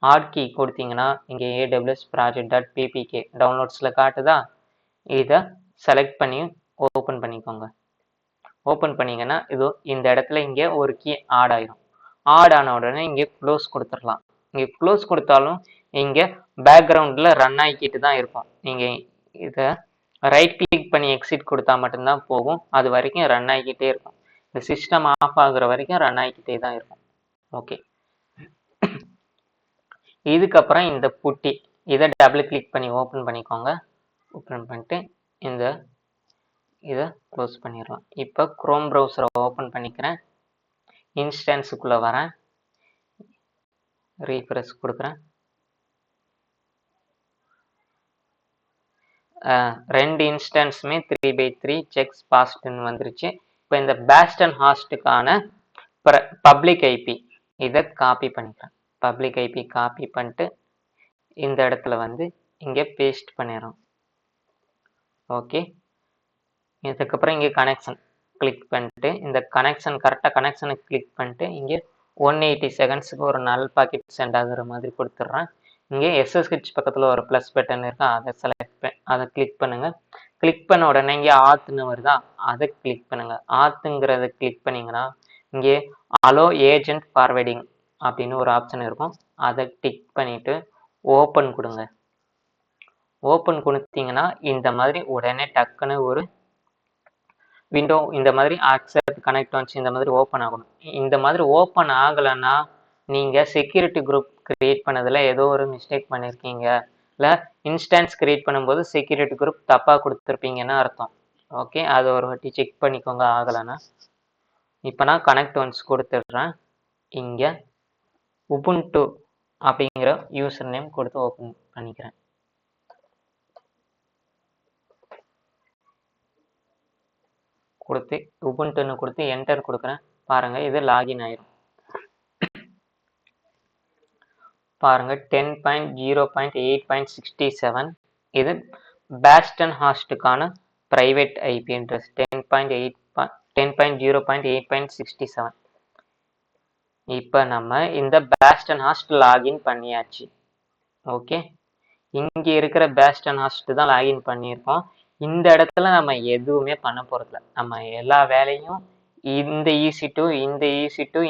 ஆட் கீ கொடுத்தீங்கன்னா இங்கே AWS ப்ராஜெக்ட் .ppk டவுன்லோட்ஸில் காட்டுதா, இதை செலக்ட் பண்ணி ஓப்பன் பண்ணிக்கோங்க. ஓப்பன் பண்ணிங்கன்னா இதோ இந்த இடத்துல இங்கே ஒரு கீ ஆட் ஆகிடும். ஆட் ஆன உடனே இங்கே க்ளோஸ் கொடுத்துடலாம். இங்கே க்ளோஸ் கொடுத்தாலும் இங்கே பேக்ரவுண்டில் ரன் ஆகிக்கிட்டு தான் இருக்கும். நீங்கள் இதை ரைட் கிளிக் பண்ணி எக்ஸிட் கொடுத்தா மட்டும்தான் போகும். அது வரைக்கும் ரன் ஆகிக்கிட்டே இருக்கும். இந்த சிஸ்டம் ஆஃப் ஆகுற வரைக்கும் ரன் ஆகிக்கிட்டே தான் இருக்கும். ஓகே, இதுக்கப்புறம் இந்த புட்டி இதை டபுள் கிளிக் பண்ணி ஓப்பன் பண்ணிக்கோங்க. ஓப்பன் பண்ணிட்டு இதை க்ளோஸ் பண்ணிடலாம். இப்போ குரோம் ப்ரௌசரை ஓப்பன் பண்ணிக்கிறேன். இன்ஸ்டன்ஸுக்குள்ளே வரேன். ரீஃப்ரெஷ் கொடுக்குறேன். ரெண்டு இன்ஸ்டன்ஸுமே 3x3 செக்ஸ் பாஸ்ட்னு வந்துருச்சு. இப்போ இந்த பேஸ்டன் ஹாஸ்ட்டுக்கான பப்ளிக் ஐபி இதை காப்பி பண்ணிக்கிறேன். பப்ளிக் ஐபி காப்பி பண்ணிட்டு இந்த இடத்துல வந்து இங்கே பேஸ்ட் பண்ணிடுறோம். ஓகே, இதுக்கப்புறம் இங்கே கனெக்ஷன் கிளிக் பண்ணிட்டு இந்த கனெக்ஷன் கரெக்டாக கனெக்ஷனை கிளிக் பண்ணிட்டு இங்கே 180 செகண்ட்ஸுக்கு ஒரு நல் பாக்கெட் சென்ட் ஆகுற மாதிரி கொடுத்துட்றேன். இங்கே SSH பக்கத்தில் ஒரு ப்ளஸ் பட்டன் இருக்கா, அதை கிளிக் பண்ணுங்கள். கிளிக் பண்ண உடனே இங்கே ஆத்துன்னு வருதா, அதை கிளிக் பண்ணுங்கள். ஆத்துங்கிறத கிளிக் பண்ணிங்கன்னா இங்கே அலோ ஏஜென்ட் ஃபார்வேர்டிங் அப்படின்னு ஒரு ஆப்ஷன் இருக்கும். அதை டிக் பண்ணிவிட்டு ஓப்பன் கொடுங்க. ஓப்பன் கொடுத்தீங்கன்னா இந்த மாதிரி உடனே டக்குன்னு ஒரு விண்டோ இந்த மாதிரி அக்செப்ட் கனெக்ட் வந்துச்சு இந்த மாதிரி ஓப்பன் ஆகணும். இந்த மாதிரி ஓப்பன் ஆகலைன்னா நீங்கள் செக்யூரிட்டி குரூப் கிரியேட் பண்ணதில் ஏதோ ஒரு மிஸ்டேக் பண்ணியிருக்கீங்க, இல்லை இன்ஸ்டன்ஸ் கிரியேட் பண்ணும்போது செக்யூரிட்டி குரூப் தப்பாக கொடுத்துருப்பீங்கன்னு அர்த்தம். ஓகே, அதை ஒரு வாட்டி செக் பண்ணிக்கோங்க ஆகலைன்னா. இப்போ நான் கனெக்ட் ஒன்ஸ் கொடுத்துட்றேன். இங்கே உபுண்டு அப்படிங்கிற யூசர் நேம் கொடுத்து ஓப்பன் பண்ணிக்கிறேன். கொடுத்து உபுண்டுன்னு கொடுத்து என்டர் கொடுக்குறேன். பாருங்கள், இது லாகின் ஆயிரும். பாருங்கள் 10.0.8.67 இது பேஸ்டன் ஹாஸ்ட்டுக்கான ப்ரைவேட் ஐபி அட்ரஸ் 10.0.8.67. இப்போ நம்ம இந்த பேஸ்டன் ஹாஸ்ட் லாகின் பண்ணியாச்சு. ஓகே, இங்கே இருக்கிற பேஸ்டன் ஹாஸ்ட் தான் லாகின் பண்ணியிருக்கோம். இந்த இடத்துல நம்ம எதுவுமே பண்ண போகிறதில்ல. நம்ம எல்லா வேலையும் இந்த EC2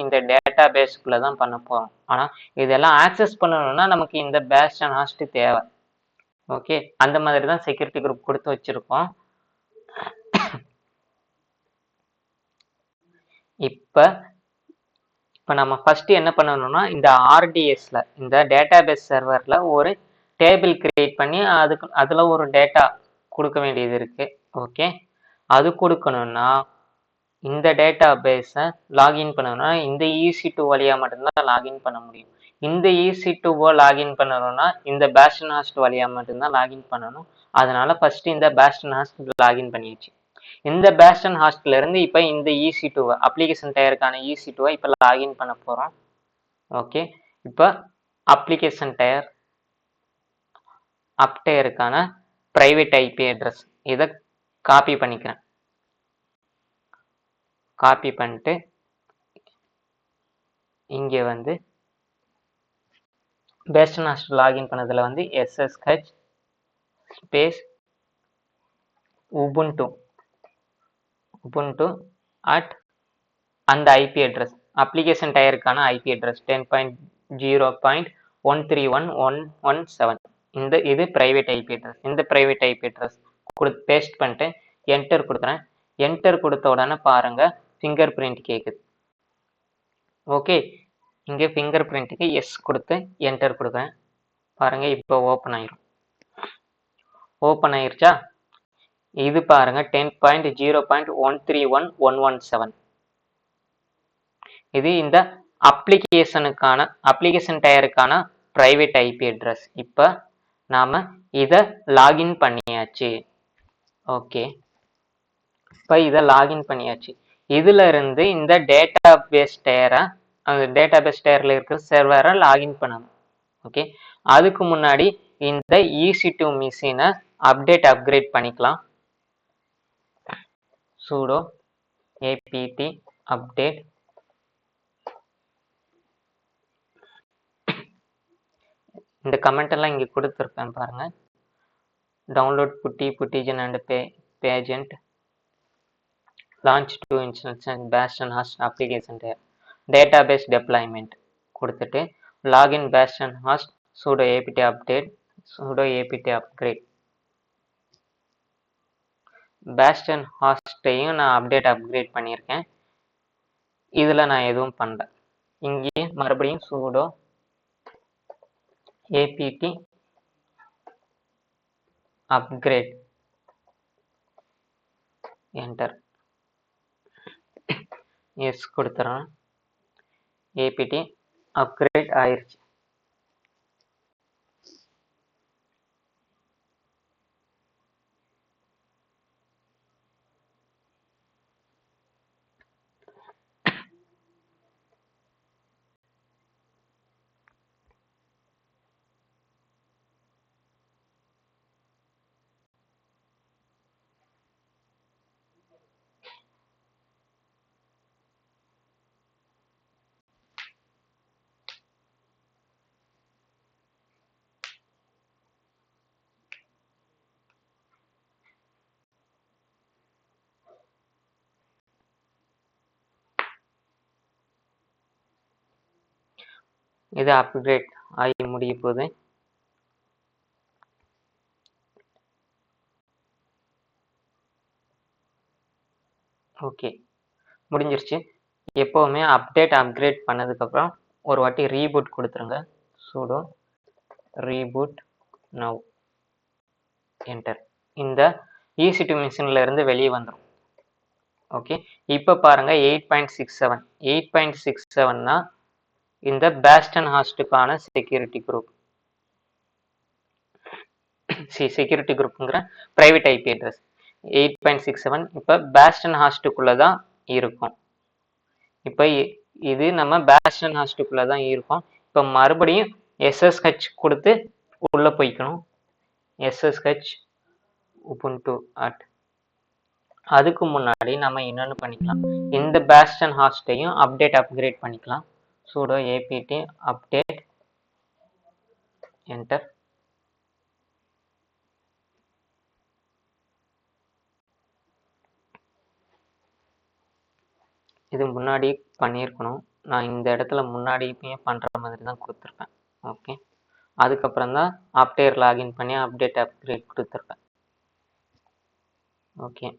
இந்த டேட்டா பேஸ்க்குள்ளே தான் பண்ண போகிறோம். ஆனால் இதெல்லாம் ஆக்சஸ் பண்ணணும்னா நமக்கு இந்த பேஸ்டன் ஹாஸ்ட் தேவை. ஓகே, அந்த மாதிரி தான் செக்யூரிட்டி குரூப் கொடுத்து வச்சுருக்கோம். இப்போ நம்ம ஃபஸ்ட்டு என்ன பண்ணணும்னா இந்த RDSல இந்த டேட்டாபேஸ் சர்வரில் ஒரு டேபிள் கிரியேட் பண்ணி அதில் ஒரு டேட்டா கொடுக்க வேண்டியது இருக்குது. ஓகே, அது கொடுக்கணும்னா இந்த டேட்டா பேஸை லாகின் பண்ணணும்னா இந்த EC2 வழியாக மட்டும்தான் லாகின் பண்ண முடியும். இந்த EC2 லாகின் பண்ணணும்னா இந்த பேஸ்டன் ஹாஸ்ட் வழியாக மட்டும்தான் லாகின் பண்ணணும். அதனால ஃபஸ்ட்டு இந்த பேஸ்டன் ஹாஸ்ட் லாகின் பண்ணிடுச்சு. இந்த பேஸ்டன் ஹாஸ்ட்ல இருந்து இப்போ இந்த EC2 அப்ளிகேஷன் டயருக்கான EC2 இப்போ லாகின் பண்ண போகிறோம். ஓகே, இப்போ அப்ளிகேஷன் டயர் அப்டயருக்கான ப்ரைவேட் ஐபி அட்ரஸ் இதை காப்பி பண்ணிக்கிறேன். காப்பி பண்ணிட்டு இங்கே வந்து பேஸ்டன் ஹாஸ்ட் லாகின் பண்ணதில் வந்து SSH ஸ்பேஸ் உபுண்டு அட் அந்த ஐபி அட்ரஸ் அப்ளிகேஷன் டயருக்கான ஐபி அட்ரஸ் 10.0.131.117 இது ப்ரைவேட் ஐபி அட்ரஸ். இந்த ப்ரைவேட் ஐபி அட்ரஸ் பேஸ்ட் பண்ணிட்டு என்டர் கொடுக்குறேன். என்டர் கொடுத்த உடனே பாருங்க ஃபிங்கர் பிரிண்ட் கேட்குது. ஓகே, இங்கே ஃபிங்கர் பிரிண்ட்டுக்கு எஸ் கொடுத்து என்டர் கொடுக்குறேன். பாருங்க, இப்போ ஓப்பன் ஆயிரும். ஓப்பன் ஆயிருச்சா? இது பாருங்க 10.0.131.117. இது இந்த அப்ளிகேஷன் டயருக்கான பிரைவேட் ஐபி அட்ரஸ். இப்போ நாம இதை லாகின் பண்ணியாச்சு. ஓகே, இப்போ இதை லாகின் பண்ணியாச்சு. இதுல இருந்து இந்த டேட்டாபேஸ் டயர்ல இருக்கிற சர்வரை லாகின் பண்ணணும். ஓகே, அதுக்கு முன்னாடி இந்த EC2 மிஷினை அப்கிரேட் பண்ணிக்கலாம். sudo apt update இந்த கமெண்ட் எல்லாம் இங்க கொடுத்துருப்பேன் பாருங்க. Download puttigen and pageant launch 2 instance and bastion host application database deployment கொடுத்துட்டு login bastion host sudo apt update sudo apt upgrade. Bastion ஹாஸ்டையும் நான் அப்கிரேட் பண்ணியிருக்கேன். இதில் நான் எதுவும் பண்ணல. இங்கே மறுபடியும் sudo apt upgrade enter yes கொடுத்துறேன். apt அப்கிரேட் ஆயிருச்சு. இது அப்கிரேட் ஆகி முடிய போகுது. ஓகே, முடிஞ்சிருச்சு. எப்போவுமே அப்கிரேட் பண்ணதுக்கப்புறம் ஒரு வாட்டி ரீபூட் கொடுத்துருங்க. sudo reboot now enter. இந்த EC2 மிஷின்ல இருந்து வெளியே வந்துடும். ஓகே, இப்போ பாருங்க 8.67னா இந்த பேஸ்டன் ஹாஸ்டுக்கான செக்யூரிட்டி குரூப்ங்கிற பிரைவேட் ஐபி அட்ரஸ் 8.67. இப்போ பேஸ்டன் ஹாஸ்டுக்குள்ள தான் இருக்கும். இப்போ இது நம்ம பேஸ்டன் ஹாஸ்டுக்குள்ள தான் இருக்கும். இப்போ மறுபடியும் SSH கொடுத்து உள்ள போய்க்கணும். SSH ubuntu at. அதுக்கு முன்னாடி நம்ம என்னன்னு பண்ணிக்கலாம், இந்த பேஸ்டன் ஹாஸ்டையும் அப்கிரேட் பண்ணிக்கலாம். sudo apt update enter. இது முன்னாடி பண்ணியிருக்கணும். நான் இந்த இடத்துல முன்னாடியே பண்ற மாதிரி தான் கொடுத்துருப்பேன். ஓகே, அதுக்கப்புறம் தான் அப்டேர் லாகின் பண்ணி அப்கிரேட் கொடுத்துருப்பேன். Okay,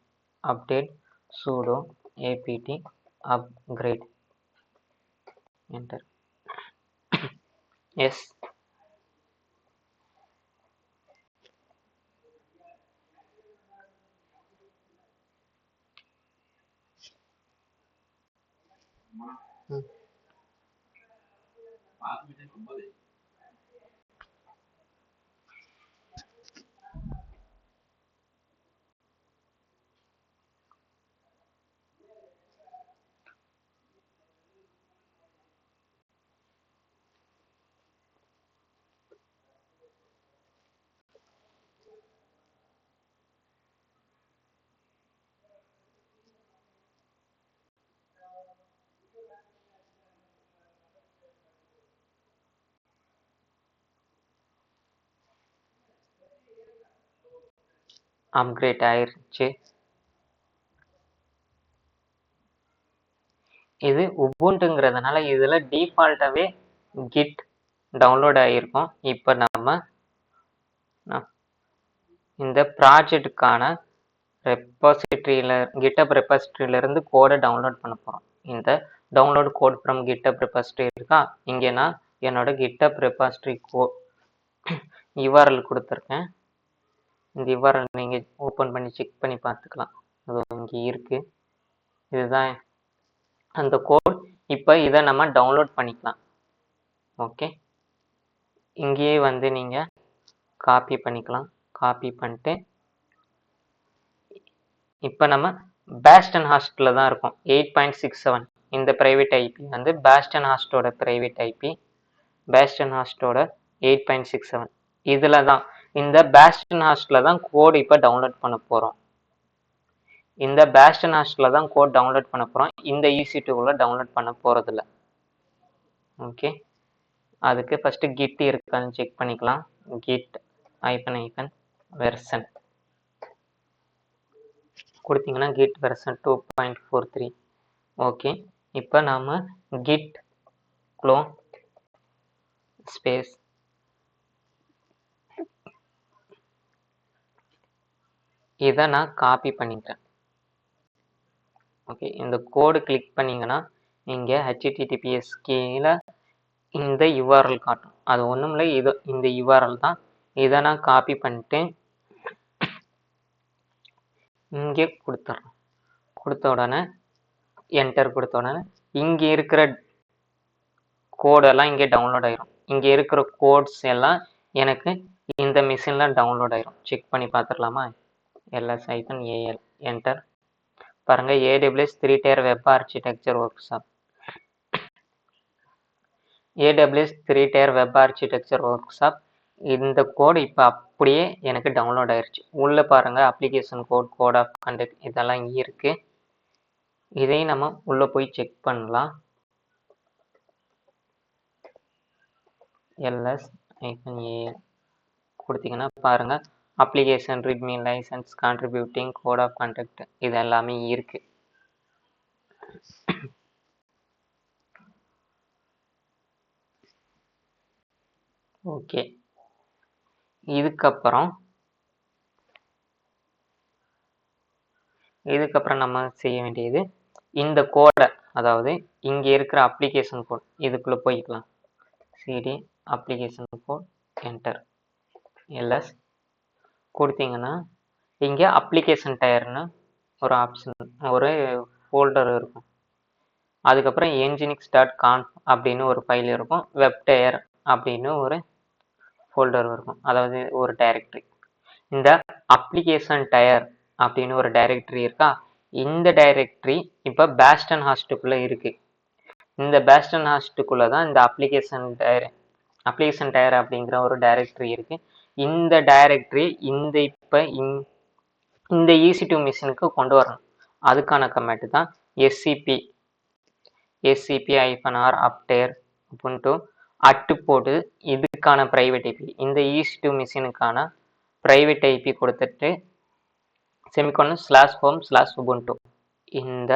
update sudo apt upgrade enter. Yes, upgrade ஆயிருச்சு. இது உபுண்டுங்கிறதுனால இதுல டிஃபால்ட்டாவே கிட் டவுன்லோட் ஆகிருக்கும். இப்போ நம்ம இந்த ப்ராஜெக்டுக்கான ரெப்பாசிட்டரியில் கிட்டப் ரெப்பாசிட்டரியிலேருந்து கோடை டவுன்லோட் பண்ண போகிறோம். இந்த download code from GitHub repository இருக்கா, இங்கே நான் என்னோட கிட்டப் ரெப்பாசிட்டரி URL கொடுத்துருக்கேன். இந்த URL நீங்கள் ஓப்பன் பண்ணி செக் பண்ணி பார்த்துக்கலாம். அது இங்கே இருக்குது. இதுதான் அந்த கோட். இப்போ இதை நம்ம டவுன்லோட் பண்ணிக்கலாம். ஓகே, இங்கேயே வந்து நீங்கள் காப்பி பண்ணிக்கலாம். காப்பி பண்ணிட்டு இப்போ நம்ம பேஸ்டன் ஹாஸ்டில் தான் இருக்கோம். 8.67 இந்த ப்ரைவேட் ஐபி வந்து பேஸ்டன் ஹாஸ்டோட ப்ரைவேட் ஐபி. பேஸ்டன் ஹாஸ்டோட 8.67 இதில் தான், இந்த பேஸ்டன் ஹாஸ்டில் தான் கோட் இப்போ டவுன்லோட் பண்ண போகிறோம். இந்த பேஸ்டன் ஹாஸ்டில் தான் கோட் டவுன்லோட் பண்ண போகிறோம். இந்த EC2 டவுன்லோட் பண்ண போகிறதில்ல. ஓகே, அதுக்கு ஃபஸ்ட்டு கிட் இருக்கான்னு செக் பண்ணிக்கலாம். கிட் -- வெர்சன் கொடுத்தீங்கன்னா கிட் வெர்சன் 2.43. ஓகே, இப்போ நாம் கிட் க்ளோன் ஸ்பேஸ் இதை நான் காப்பி பண்ணிட்டேன். ஓகே, இந்த கோடு கிளிக் பண்ணிங்கன்னா இங்கே HTTPS கீழே இந்த URL காட்டும். அது ஒன்றும் இல்லை, இது இந்த URL தான். இதை நான் காப்பி பண்ணிட்டு இங்கே கொடுத்துட்றேன். கொடுத்த உடனே என்டர் கொடுத்த உடனே இங்கே இருக்கிற கோடெல்லாம் இங்கே டவுன்லோட் ஆயிரும். இங்கே இருக்கிற கோட்ஸ் எல்லாம் எனக்கு இந்த மிஷினில் டவுன்லோட் ஆயிரும். செக் பண்ணி பார்த்துடலாமா? ls-al enter. பாருங்கள், AWS 3-tier web architecture workshop. AWS 3-tier web architecture workshop. இந்த கோடு இப்போ அப்படியே எனக்கு டவுன்லோட் ஆயிடுச்சு. உள்ளே பாருங்கள், application code, code of conduct இதெல்லாம் இங்கே இருக்குது. இதையும் நம்ம உள்ளே போய் செக் பண்ணலாம். ls-al கொடுத்தீங்கன்னா பாருங்கள், application, readme, license, contributing, code of conduct இது எல்லாமே இருக்குது. ஓகே, இதுக்கப்புறம் நம்ம செய்ய வேண்டியது இந்த கோடை, அதாவது இங்கே இருக்கிற அப்ளிகேஷன் கோட் இதுக்குள்ளே போய்க்கலாம். CD application code enter. ls கொடுத்தீங்கன்னா இங்கே அப்ளிகேஷன் டயர்னு ஒரு ஆப்ஷன், ஒரு ஃபோல்டர் இருக்கும். அதுக்கப்புறம் nginx.conf அப்படின்னு ஒரு ஃபைல் இருக்கும். வெப்டயர் அப்படின்னு ஒரு ஃபோல்டர் இருக்கும், அதாவது ஒரு டைரக்டரி. இந்த அப்ளிகேஷன் டயர் அப்படின்னு ஒரு டைரக்டரி இருக்கா, இந்த டைரக்டரி இப்போ பேஸ்டன் ஹாஸ்டுக்குள்ளே இருக்குது. இந்த பேஸ்டன் ஹாஸ்டுக்குள்ளே தான் இந்த அப்ளிகேஷன் டயர் அப்படிங்கிற ஒரு டைரக்டரி இருக்குது. இந்த டைரக்டரி இப்போ இந்த EC2 மிஷினுக்கு கொண்டு வரணும். அதுக்கான கமெண்ட் தான் scp-r update ubuntu போட்டு இதுக்கான ப்ரைவேட் ஐபி, இந்த EC2 மிஷினுக்கான ப்ரைவேட் ஐபி கொடுத்துட்டு /home/ubuntu இந்த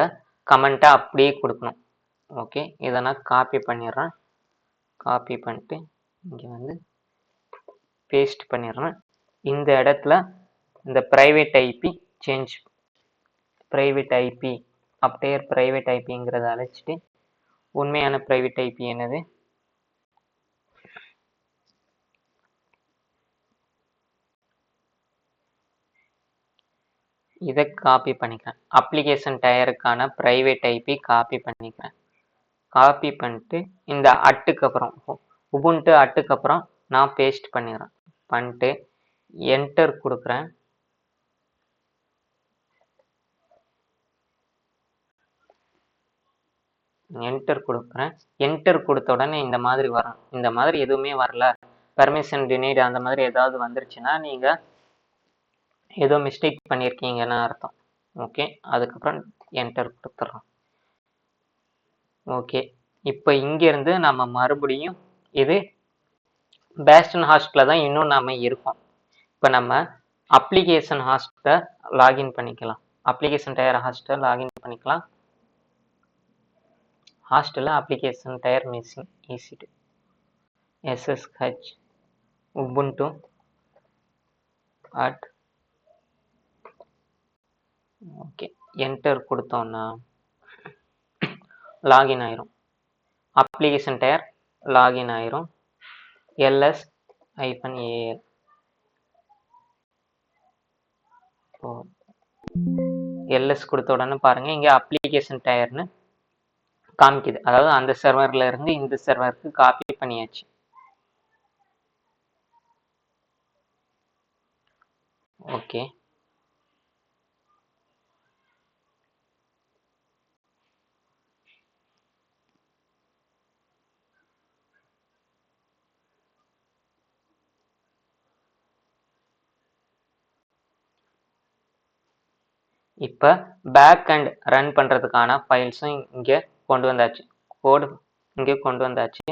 கமெண்ட்டை அப்படியே கொடுக்கணும். ஓகே, இதை நான் காப்பி பண்ணிடுறேன். காப்பி பண்ணிட்டு இங்கே வந்து பேஸ்ட் பண்ணிடுறேன். இந்த இடத்துல இந்த private IP change, private IP app tier private ஐபிங்கிறத அழைச்சிட்டு உண்மையான ப்ரைவேட் ஐபி என்னது, இதை காப்பி பண்ணிக்கிறேன். அப்ளிகேஷன் டயருக்கான ப்ரைவேட் ஐபி காப்பி பண்ணிக்கிறேன். காப்பி பண்ணிட்டு இந்த அட்டுக்கு அப்புறம் உபுண்டு அட்டுக்கு அப்புறம் நான் பேஸ்ட் பண்ணிடுறேன். பண்ணிட்டு என்டர் கொடுக்குறேன். என்டர் கொடுத்த உடனே இந்த மாதிரி வரும். இந்த மாதிரி எதுவுமே வரல, பர்மிஷன் டினைடு அந்த மாதிரி ஏதாவது வந்துருச்சுன்னா நீங்கள் ஏதோ மிஸ்டேக் பண்ணியிருக்கீங்கன்னு அர்த்தம். ஓகே, அதுக்கப்புறம் என்டர் கொடுத்துட்றோம். ஓகே, இப்போ இங்கேருந்து நம்ம மறுபடியும் இது பேஸ்டன் ஹாஸ்டில் தான் இன்னும் நாம் இருக்கோம். இப்போ நம்ம அப்ளிகேஷன் ஹாஸ்ட்டை லாகின் பண்ணிக்கலாம். அப்ளிகேஷன் டயர் ஹாஸ்ட்டை லாகின் பண்ணிக்கலாம். ஹாஸ்டலில் application tier machine EC2 SSH ubuntu okay, enter கொடுத்தோம்னா லாகின் ஆயிரும். அப்ளிகேஷன் டயர் லாகின் ஆயிரும். ls-al ls கொடுத்த உடனே பாருங்க இங்க அப்ளிகேஷன் டயர்னு காமிக்குது. அதாவது அந்த சர்வர்ல இருந்து இந்த சர்வருக்கு காப்பி பண்ணியாச்சு. ஓகே, இப்போ பேக் அண்ட் ரன் பண்ணுறதுக்கான ஃபைல்ஸும் இங்கே கொண்டு வந்தாச்சு. கோடு இங்கே கொண்டு வந்தாச்சு.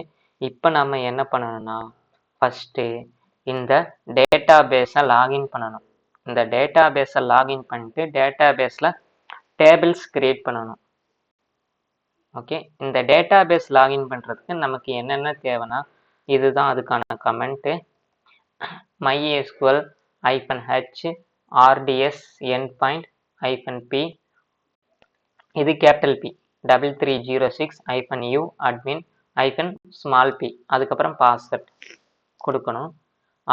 இப்போ நம்ம என்ன பண்ணணும்னா ஃபஸ்ட்டு இந்த டேட்டா பேஸை லாகின் பண்ணணும். இந்த டேட்டா பேஸை லாகின் பண்ணிட்டு டேட்டா பேஸில் டேபிள்ஸ் கிரியேட் பண்ணணும். ஓகே, இந்த டேட்டா பேஸ் லாகின் பண்ணுறதுக்கு நமக்கு என்னென்ன தேவைன்னா இதுதான் அதுக்கான comment. MySQL -h RDS endpoint -p இது capital P 3306-u admin -p அதுக்கப்புறம் பாஸ்வேர்ட் கொடுக்கணும்.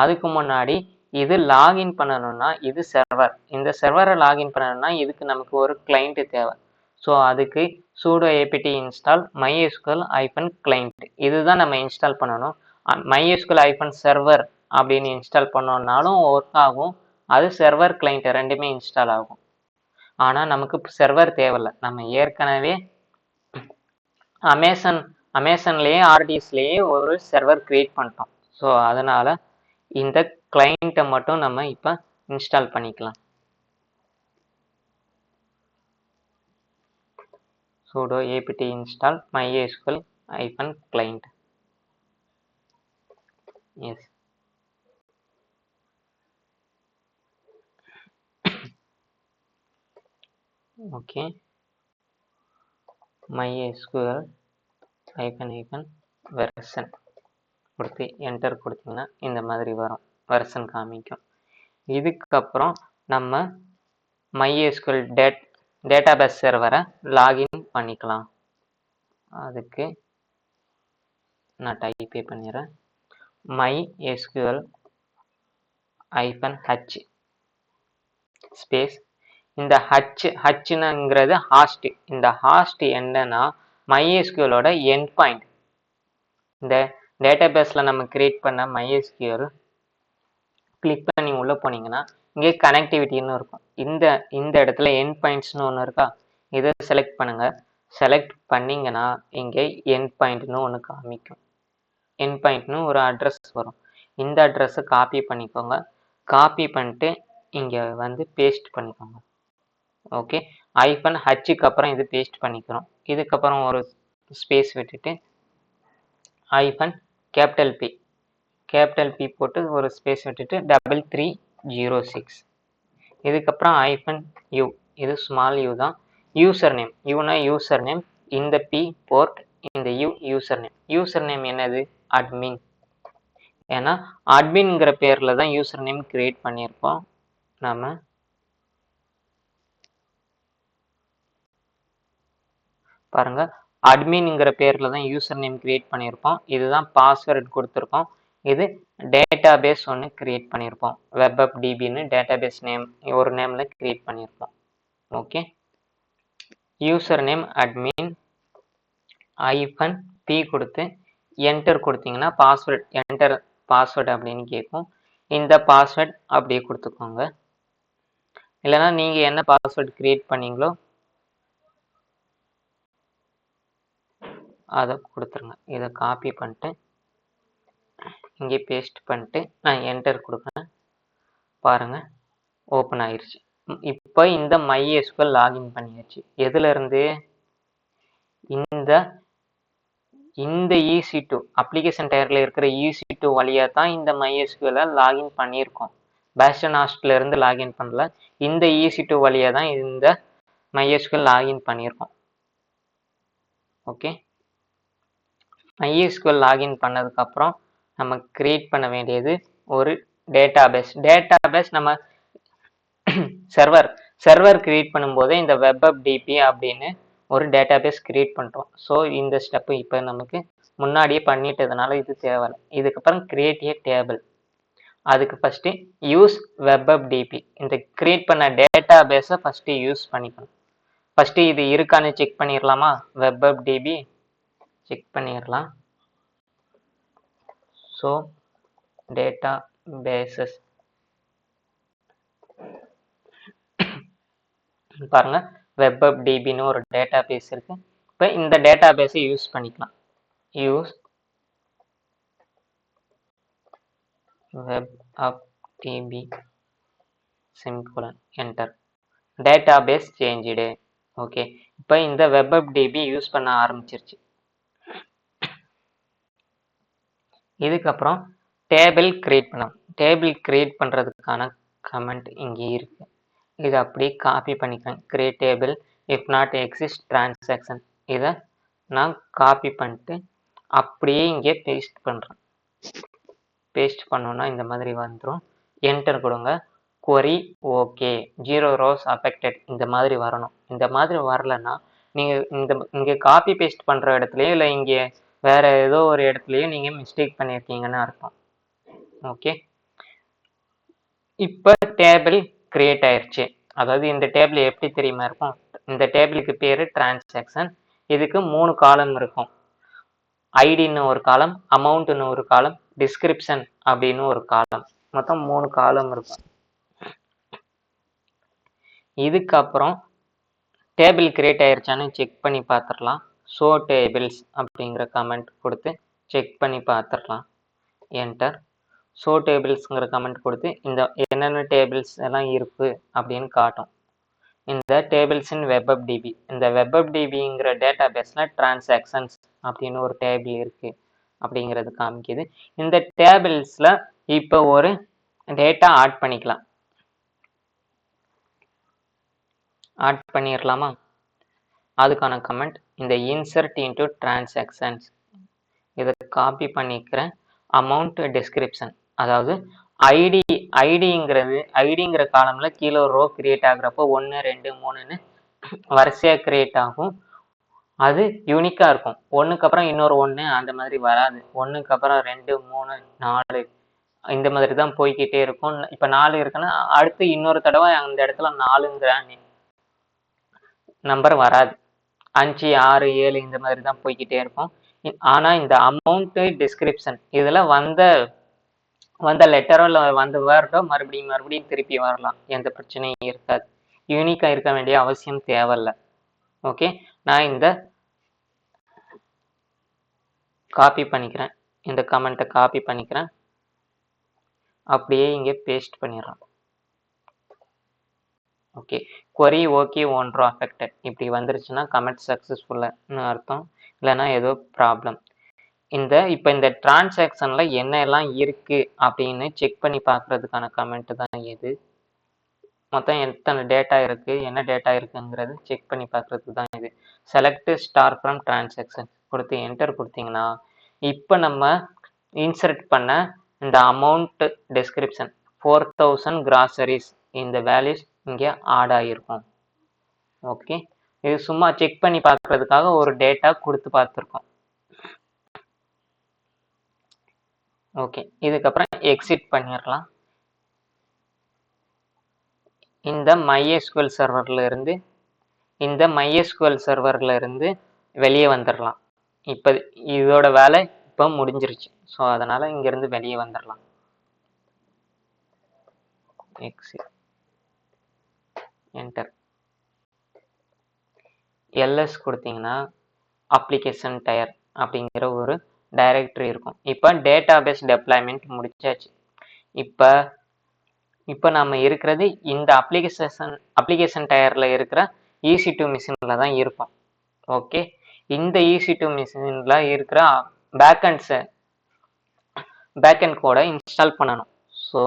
அதுக்கு முன்னாடி இது லாகின் பண்ணணும்னா இது சர்வர். இந்த சர்வரை லாகின் பண்ணணும்னா இதுக்கு நமக்கு ஒரு கிளைண்ட் தேவை. ஸோ அதுக்கு sudo apt install mysql-client இதுதான் நம்ம இன்ஸ்டால் பண்ணணும். mysql-server அப்படின்னு இன்ஸ்டால் பண்ணோம்னாலும் ஒர்க் ஆகும். அது சர்வர் கிளைண்ட் ரெண்டுமே இன்ஸ்டால் ஆகும். ஆனால் நமக்கு சர்வர் தேவையில்லை. நம்ம ஏற்கனவே அமேசான்லேயே ஆர்டிஎஸ்லேயே ஒரு சர்வர் கிரியேட் பண்ணிட்டோம். ஸோ அதனால் இந்த கிளைண்ட்டை மட்டும் நம்ம இப்போ இன்ஸ்டால் பண்ணிக்கலாம். sudo apt install mysql-client. Yes, okay, mysql-version கொடுத்து என்டர் கொடுத்தீங்கன்னா இந்த மாதிரி வரும், வெர்ஷன் காமிக்கும். இதுக்கப்புறம் நம்ம MySQL டேட்டாபேஸ் சர்வரை லாகின் பண்ணிக்கலாம். அதுக்கு நான் டைப்பே பண்ணிடுறேன். mysql-h ஸ்பேஸ் இந்த ஹச்னுங்கிறது ஹாஸ்ட். இந்த ஹாஸ்ட் என்னன்னா MySQLோட எண்ட் பாயிண்ட். இந்த டேட்டாபேஸில் நம்ம கிரியேட் பண்ண MySQL கிளிக் பண்ணி உள்ளே போனீங்கன்னா இங்கே கனெக்டிவிட்டின்னு இருக்கும். இந்த இடத்துல எண்ட் பாயிண்ட்ஸ்னு ஒன்று இருக்கா, இதை செலக்ட் பண்ணுங்க. செலக்ட் பண்ணிங்கன்னா இங்கே எண்ட் பாயிண்ட்னு ஒன்று காமிக்கும். எண்ட் பாயிண்ட்னு ஒரு அட்ரஸ் வரும். இந்த அட்ரஸை காப்பி பண்ணிக்கோங்க. காப்பி பண்ணிட்டு இங்கே வந்து பேஸ்ட் பண்ணிக்கோங்க. ஓகே, -hக்கு அப்புறம் இது பேஸ்ட் பண்ணிக்கிறோம். இதுக்கப்புறம் ஒரு ஸ்பேஸ் விட்டுட்டு -P போட்டு ஒரு ஸ்பேஸ் விட்டுட்டு 3306. இதுக்கப்புறம் -u இது ஸ்மால் u தான். யூசர் நேம், யூனா யூசர் நேம், இந்த P போர்ட், இந்த u user name. User name என்னது, அட்மின். ஏன்னா அட்மின்ங்கிற பேரில் தான் யூசர் நேம் கிரியேட் பண்ணியிருப்போம். நாம பாருங்க, அட்மின்ங்கிற பேரில் தான் யூசர் நேம் கிரியேட் பண்ணியிருப்போம். இதுதான் பாஸ்வேர்டு கொடுத்துருக்கோம். இது டேட்டாபேஸ் ஒன்று கிரியேட் பண்ணியிருப்போம். WebAppDBன்னு டேட்டாபேஸ் நேம் ஒரு நேமில் கிரியேட் பண்ணியிருப்போம். Okay, user name admin -p கொடுத்து என்டர் கொடுத்தீங்கன்னா பாஸ்வேர்டு என்டர் பாஸ்வேர்டு அப்படின்னு கேட்கும். இந்த பாஸ்வேர்டு அப்படியே கொடுத்துக்கோங்க. இல்லைன்னா நீங்கள் என்ன பாஸ்வேர்டு கிரியேட் பண்ணீங்களோ அதை கொடுத்துருங்க. இதை காப்பி பண்ணிட்டு இங்கே பேஸ்ட் பண்ணிட்டு நான் என்டர் கொடுக்குறேன். பாருங்கள், ஓப்பன் ஆயிடுச்சு. இப்போ இந்த MySQL லாகின் பண்ணியாச்சு. எதுலேருந்து, இந்த EC2 அப்ளிகேஷன் டயரில் இருக்கிற EC2 வழியாக தான் இந்த MySQL லாகின் பண்ணியிருக்கோம். பேஸ்டன் ஹாஸ்ட்ல இருந்து லாகின் பண்ணல. இந்த EC2 வழியாக தான் இந்த MySQL லாகின் பண்ணியிருக்கோம். ஓகே, MySQL லாகின் பண்ணதுக்கப்புறம் நம்ம கிரியேட் பண்ண வேண்டியது ஒரு டேட்டாபேஸ். நம்ம சர்வர் கிரியேட் பண்ணும்போதே இந்த WebApp அப்படின்னு ஒரு டேட்டாபேஸ் கிரியேட் பண்ணுறோம். ஸோ இந்த ஸ்டெப்பு இப்போ நமக்கு முன்னாடியே பண்ணிட்டதுனால இது தேவையில்லை. இதுக்கப்புறம் கிரியேட் ஏ டேபிள். அதுக்கு ஃபஸ்ட்டு யூஸ் WebApp இந்த கிரியேட் பண்ண டேட்டாபேஸை ஃபஸ்ட்டு யூஸ் பண்ணிக்கணும். ஃபஸ்ட்டு இது இருக்கான்னு செக் பண்ணிடலாமா? WebApp செக் பண்ணிடலாம். ஸோ டேட்டா பேசஸ் பாருங்க, WebApp ன்னு ஒரு டேட்டா பேஸ் இருக்கு. இப்போ இந்த டேட்டா பேஸை யூஸ் பண்ணிக்கலாம். Use WebApp semicolon enter. Database changed. Okay, இப்போ இந்த WebApp யூஸ் பண்ண ஆரம்பிச்சிருச்சு. இதுக்கப்புறம் டேபிள் கிரியேட் பண்ணலாம். டேபிள் கிரியேட் பண்ணுறதுக்கான கமெண்ட் இங்கே இருக்கு. இதை அப்படியே காப்பி பண்ணிக்கிறேன். Create table if not exist transaction. இதை நான் காப்பி பண்ணிட்டு அப்படியே இங்கே பேஸ்ட் பண்ணுறேன். பேஸ்ட் பண்ணோன்னா இந்த மாதிரி வந்துடும். என்டர் கொடுங்க. query ஓகே 0 rows affected இந்த மாதிரி வரணும். இந்த மாதிரி வரலன்னா நீங்கள் இங்கே காப்பி பேஸ்ட் பண்ணுற இடத்துலையோ இல்லை இங்கே வேற ஏதோ ஒரு இடத்துலையோ நீங்கள் மிஸ்டேக் பண்ணியிருக்கீங்கன்னு அர்த்தம். ஓகே, இப்போ டேபிள் கிரியேட் ஆயிடுச்சு. அதாவது இந்த டேபிள் எப்படி தெரியுமா இருக்கும்? இந்த டேபிளுக்கு பேர் டிரான்சாக்ஷன். இதுக்கு 3 காலம் இருக்கும். ஐடின்னு ஒரு காலம், அமௌண்ட்னு ஒரு காலம், டிஸ்கிரிப்ஷன் அப்படின்னு ஒரு காலம். மொத்தம் 3 காலம் இருக்கும். இதுக்கப்புறம் டேபிள் கிரியேட் ஆயிருச்சான்னு செக் பண்ணி பார்த்துடலாம். ஷோ டேபிள்ஸ் அப்படிங்கிற கமெண்ட் கொடுத்து செக் பண்ணி பார்த்துடலாம். என்டர். ஷோ டேபிள்ஸ்ங்கிற கமெண்ட் கொடுத்து இந்த என்னென்ன டேபிள்ஸ் எல்லாம் இருக்கு அப்படின்னு காட்டும். இந்த டேபிள்ஸ் இன் WebApp இந்த WebApp டேட்டா பேஸில் டிரான்சாக்ஷன்ஸ் அப்படின்னு ஒரு டேபிள் இருக்கு அப்படிங்கிறது காமிக்குது. இந்த டேபிள்ஸில் இப்போ ஒரு டேட்டா ஆட் பண்ணிக்கலாம். ஆட் பண்ணிடலாமா? அதுக்கான கமெண்ட் இந்த இன்சர்ட் இன்டு டிரான்சாக்ஷன்ஸ். இதை காப்பி பண்ணிக்கிறேன். அமௌண்ட் டிஸ்கிரிப்ஷன், அதாவது ஐடிங்கிற காலம்ல கீழே ஒரு ரோ கிரியேட் ஆகுறப்போ 1 2 3ன்னு வரிசையா கிரியேட் ஆகும். அது யூனிக்கா இருக்கும். 1க்கு அப்புறம் இன்னொரு 1 அந்த மாதிரி வராது. 1க்கு அப்புறம் 2 3 4 இந்த மாதிரி தான் போய்கிட்டே இருக்கும். இப்ப 4 இருக்குன்னா அடுத்து இன்னொரு தடவை அந்த இடத்துல 4ங்கிற நம்பர் வராது. 5 6 7 இந்த மாதிரி தான் போய்கிட்டே இருக்கும். ஆனா இந்த அமௌண்ட் டிஸ்கிரிப்ஷன் இதுல வந்த லெட்டரோ இல்லை வந்த வேர்டோ மறுபடியும் திருப்பி வரலாம். எந்த பிரச்சனையும் இருக்காது. யூனிக்கா இருக்க வேண்டிய அவசியம் தேவையில்லை. ஓகே, நான் இந்த காப்பி பண்ணிக்கிறேன். இந்த கமெண்ட்டை காப்பி பண்ணிக்கிறேன். அப்படியே இங்கே பேஸ்ட் பண்ணிடுறோம். Okay, query okay 1 row affected இப்படி வந்துருச்சுன்னா கமெண்ட் சக்ஸஸ்ஃபுல்லுன்னு அர்த்தம், இல்லைன்னா ஏதோ ப்ராப்ளம். இப்போ இந்த டிரான்சாக்ஷன்ல என்ன எல்லாம் இருக்கு அப்படின்னு செக் பண்ணி பார்க்கறதுக்கான கமெண்ட் தான் இது. மொத்தம் எத்தனை டேட்டா இருக்கு, என்ன டேட்டா இருக்குங்கிறது செக் பண்ணி பார்க்கறதுக்கு தான் இது. செலக்ட் ஸ்டார் ஃப்ரம் டிரான்சாக்ஷன் கொடுத்து என்டர் கொடுத்தீங்கன்னா இப்போ நம்ம இன்சர்ட் பண்ண இந்த அமௌண்ட் டிஸ்கிரிப்ஷன் 4000 கிராசரிஸ் இந்த வேல்யூஸ் இங்கே ஆட் ஆகிருக்கும். ஓகே, இது சும்மா செக் பண்ணி பார்க்கறதுக்காக ஒரு டேட்டா கொடுத்து பார்த்துருக்கோம். ஓகே, இதுக்கப்புறம் எக்ஸிட் பண்ணிடலாம். இந்த MySQL சர்வர்ல இருந்து வெளியே வந்துடலாம். இப்போ இதோட வேலை இப்போ முடிஞ்சிருச்சு. ஸோ அதனால இங்கிருந்து வெளியே வந்துடலாம். Exit enter. எல்எஸ் கொடுத்தீங்கன்னா அப்ளிகேஷன் டயர் அப்படிங்கிற ஒரு டைரக்டரி இருக்கும். இப்போ டேட்டாபேஸ் டெப்ளாய்மெண்ட் முடிச்சாச்சு. இப்போ நம்ம இருக்கிறது இந்த அப்ளிகேஷன் டயர்ல இருக்கிற EC2 மிஷினில் தான் இருக்கும். ஓகே, இந்த EC2 மிஷினில் இருக்கிற பேக்அண்ட் கோடை இன்ஸ்டால் பண்ணணும். ஸோ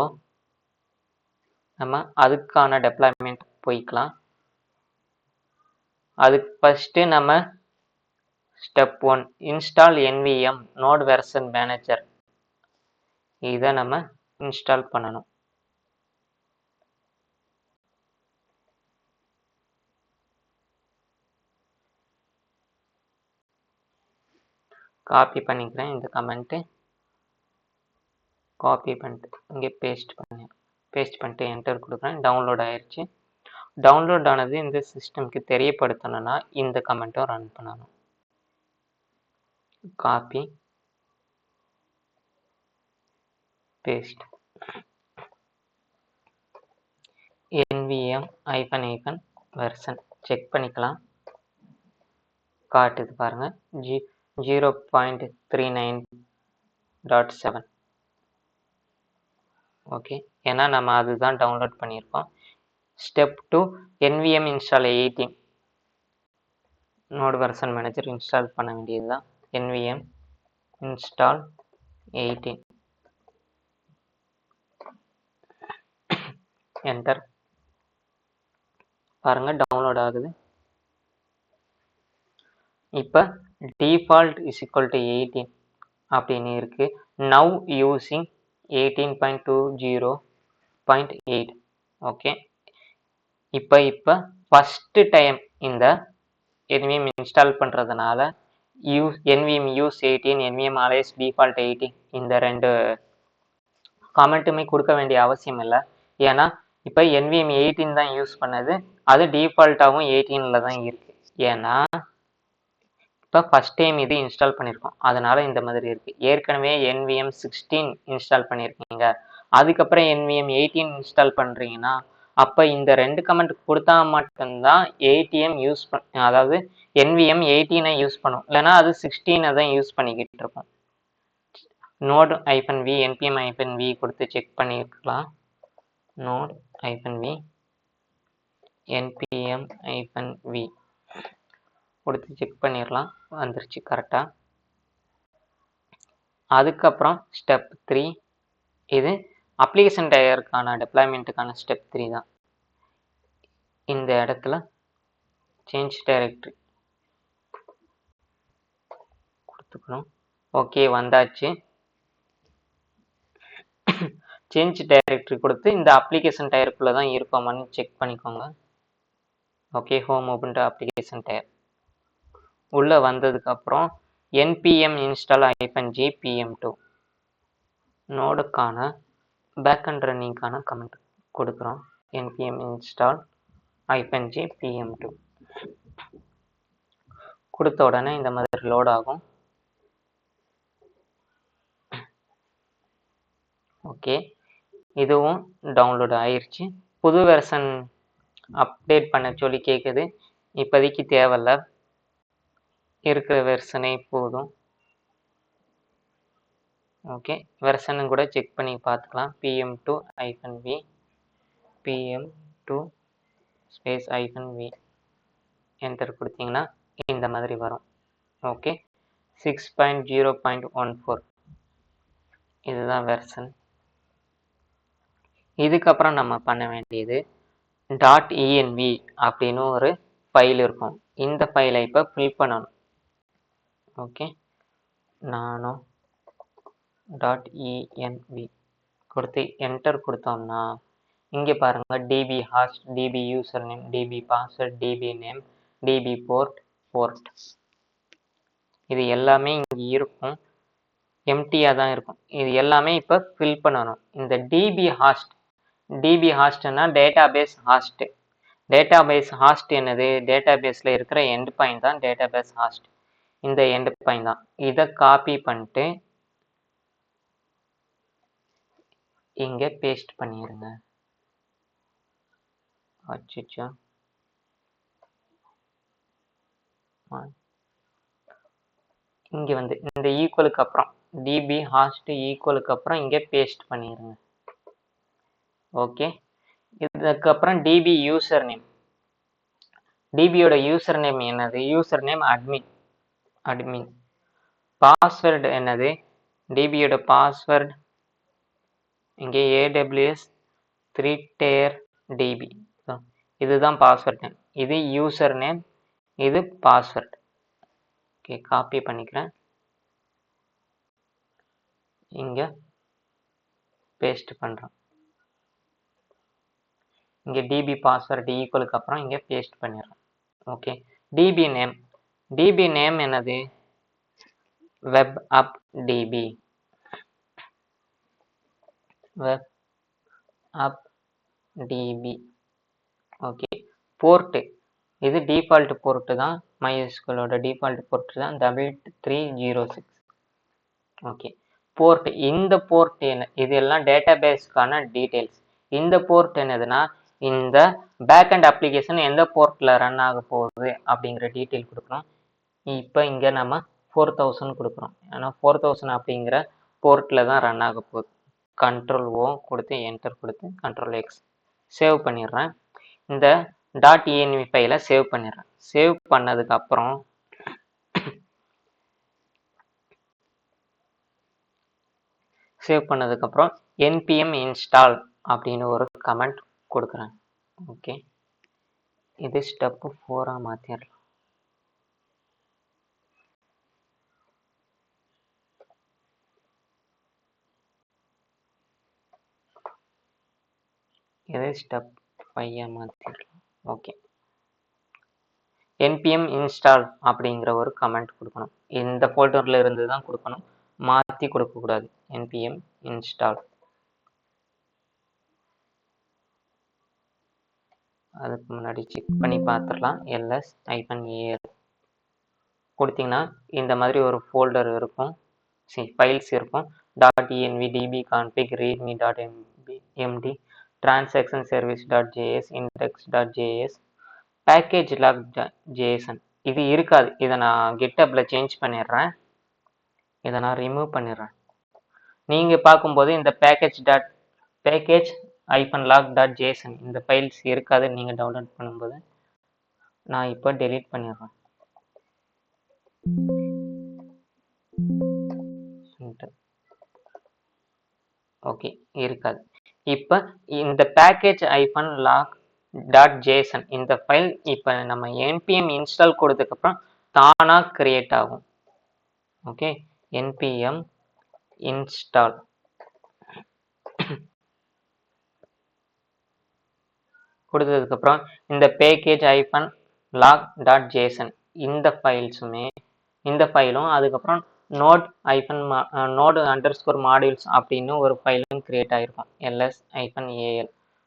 நம்ம அதுக்கான டெப்ளாய்மெண்ட் போய்க்கலாம். அதுக்கு ஃபஸ்ட்டு நம்ம step 1 install NVM node version manager. இதை நம்ம இன்ஸ்டால் பண்ணணும். காப்பி பண்ணிக்கிறேன் இந்த கமெண்ட்டு, காப்பி பண்ணிட்டு இங்கே பேஸ்ட் பண்ணிட்டு என்டர் கொடுக்குறேன். டவுன்லோட் ஆயிடுச்சு. டவுன்லோட் ஆனது இந்த சிஸ்டம்க்கு தெரியப்படுத்தணும்னா இந்த கமெண்ட்டும் ரன் பண்ணணும். Copy paste nvm version check பண்ணிக்கலாம். காட்டுது பாருங்க 0.39.7. ஓகே, ஏன்னா நம்ம அதுதான் டவுன்லோட் பண்ணியிருக்கோம். Step 2 nvm install 18 node version manager install பண்ண வேண்டியது தான். nvm install 18 enter. பாருங்க டவுன்லோட் ஆகுது. இப்போ டிஃபால்ட் இஸ் ஈக்குவல் டு 18 அப்படின்னு இருக்கு. Now using 18.20.8. ஓகே, இப்போ ஃபர்ஸ்ட் டைம் இந்த nvm இன்ஸ்டால் பண்ணுறதுனால nvm use 18, nvm always default 18 இந்த ரெண்டு காமெண்ட்டுமே கொடுக்க வேண்டிய அவசியம் இல்லை. ஏன்னா இப்போ nvm 18 தான் யூஸ் பண்ணது, அது டிஃபால்ட்டாகவும் 18ல தான் இருக்கு. ஏன்னா இப்போ ஃபர்ஸ்ட் டைம் இது இன்ஸ்டால் பண்ணியிருக்கோம், அதனால இந்த மாதிரி இருக்கு. ஏற்கனவே nvm 16 இன்ஸ்டால் பண்ணியிருக்கீங்க, அதுக்கப்புறம் nvm 18 இன்ஸ்டால் பண்ணுறீங்கன்னா அப்போ இந்த ரெண்டு கமெண்ட் கொடுத்தா மட்டும்தான் ATM யூஸ் அதாவது nvm 18 யூஸ் பண்ணும், இல்லைன்னா அது 16 தான் யூஸ் பண்ணிக்கிட்டு இருக்கும். node -v npm -v கொடுத்து செக் பண்ணிக்கலாம். node -v npm -v கொடுத்து செக் பண்ணிடலாம், வந்துருச்சு கரெக்டாக. அதுக்கப்புறம் ஸ்டெப் 3, இது அப்ளிகேஷன் டயருக்கான டெப்ளாய்மெண்ட்டுக்கான ஸ்டெப் 3 தான். இந்த இடத்துல சேஞ்ச் டைரக்டரி கொடுத்துக்கணும். ஓகே, வந்தாச்சு. சேஞ்ச் டைரக்டரி கொடுத்து இந்த அப்ளிகேஷன் டயருக்குள்ளே தான் இருக்கோமான்னு செக் பண்ணிக்கோங்க. Okay, home open application tier உள்ளே வந்ததுக்கப்புறம் npm install -g pm2 நோடுக்கான பேக்அண்ட் ரன்னிங்கான கமெண்ட் கொடுக்குறோம். npm install -g pm2 கொடுத்த உடனே இந்த மாதிரி லோட் ஆகும். ஓகே, இதுவும் டவுன்லோட் ஆயிடுச்சு. புது வெர்ஷன் அப்டேட் பண்ண சொல்லி கேட்குது, இப்போதைக்கு தேவையில்ல, இருக்கிற வெர்ஷனே போதும். ஓகே, வெர்ஷனும் கூட செக் பண்ணி பார்த்துக்கலாம். pm2 -v pm2 space -v enter கொடுத்தீங்கன்னா இந்த மாதிரி வரும். ஓகே, 6.0.14 இதுதான் வெர்ஷன். இதுக்கப்புறம் நம்ம பண்ண வேண்டியது .env அப்படின்னு ஒரு ஃபைல் இருக்கும், இந்த ஃபைலை இப்போ ஃபில் பண்ணணும். ஓகே, நானும் .env கொடுத்து என்டர் கொடுத்தோம்னா இங்கே பாருங்க db host, db username, db password, db name, db port இது எல்லாமே இங்கே இருக்கும், எம்டியாக தான் இருக்கும். இது எல்லாமே இப்போ ஃபில் பண்ணணும். இந்த db ஹாஸ்ட்னா டேட்டாபேஸ் ஹாஸ்ட். டேட்டாபேஸ் ஹாஸ்ட் என்னது? டேட்டாபேஸில் இருக்கிற எண்ட் பாயிண்ட் தான் டேட்டாபேஸ் ஹாஸ்ட். இந்த எண்ட் பாயிண்ட் தான். இதை காப்பி பண்ணிட்டு இங்கே பேஸ்ட் பண்ணிடுங்க. அச்சோ, இங்கே வந்து இந்த ஈக்குவலுக்கு அப்புறம் db host ஈக்குவலுக்கு அப்புறம் இங்கே பேஸ்ட் பண்ணிடுங்க. ஓகே, இதுக்கப்புறம் db யூசர் நேம், dbயோட யூசர் நேம் என்னது? User name admin. பாஸ்வேர்டு என்னது? dbயோட பாஸ்வேர்டு இங்கே AWS 3-tier db, இதுதான் பாஸ்வேர்ட் நேம். இது யூசர் நேம், இது பாஸ்வேர்ட். ஓகே, காப்பி பண்ணிக்கிறேன், இங்கே பேஸ்ட் பண்ணுறேன். இங்கே db பாஸ்வேர்ட் ஈக்குவலுக்கு அப்புறம் இங்கே பேஸ்ட் பண்ணிடுறேன். ஓகே, db நேம் என்னது? web app db, web app db. Okay, port இது டிஃபால்ட் போர்ட் தான், MySQLோட டிஃபால்ட் போர்ட் தான் 3306. ஓகே, போர்ட், இந்த போர்ட் என்ன, இது எல்லாம் டேட்டாபேஸ்க்கான டீடைல்ஸ். இந்த போர்ட் என்னதுன்னா, இந்த பேக்அண்ட் அப்ளிகேஷன் எந்த போர்ட்ல ரன் ஆக போகுது அப்படிங்கிற டீட்டெயில் கொடுக்கணும். இப்போ இங்கே நம்ம 4000 கொடுக்குறோம், ஏன்னா 4000 அப்படிங்கிற போர்ட்டில் தான் ரன் ஆக போகுது. Ctrl O கொடுத்து என்டர் கொடுத்து Ctrl X சேவ் பண்ணிடுறேன். இந்த .env ஃபைலை சேவ் பண்ணிடுறேன். சேவ் பண்ணதுக்கப்புறம் npm install அப்படின்னு ஒரு கமெண்ட் கொடுக்குறேன். ஓகே, இது ஸ்டெப் 4 மாற்றிடலாம். இது ஸ்டெப் 5 மாற்றிடலாம். ஓகே, npm install அப்படிங்கிற ஒரு கமெண்ட் கொடுக்கணும். இந்த ஃபோல்டரில் இருந்து தான் கொடுக்கணும், மாற்றி கொடுக்கக்கூடாது. npm install. அதுக்கு முன்னாடி செக் பண்ணி பார்த்துடலாம். ls-al கொடுத்தீங்கன்னா இந்த மாதிரி ஒரு ஃபோல்டர் இருக்கும், ஃபைல்ஸ் இருக்கும். .env, dbconfig, readme.md, transaction service.js, index.js, package log.json இது இருக்காது. இதை நான் GitHubல சேஞ்ச் பண்ணிடுறேன். இதை நான் ரிமூவ் பண்ணிடுறேன். நீங்கள் பார்க்கும்போது இந்த package-log.json இந்த ஃபைல்ஸ் இருக்காது நீங்கள் டவுன்லோட் பண்ணும்போது. நான் இப்போ டெலீட் பண்ணிடுறேன். ஓகே, இருக்காது. இப்போ இந்த package-log.json இந்த ஃபைல் இப்போ நம்ம npm இன்ஸ்டால் கொடுத்ததுக்கப்புறம் தானாக கிரியேட் ஆகும். ஓகே, npm install கொடுத்ததுக்கப்புறம் இந்த package-log.json இந்த ஃபைலும் அதுக்கப்புறம் node_modules அப்படின்னு ஒரு ஃபைலும் கிரியேட் ஆகிருக்கும். ls-al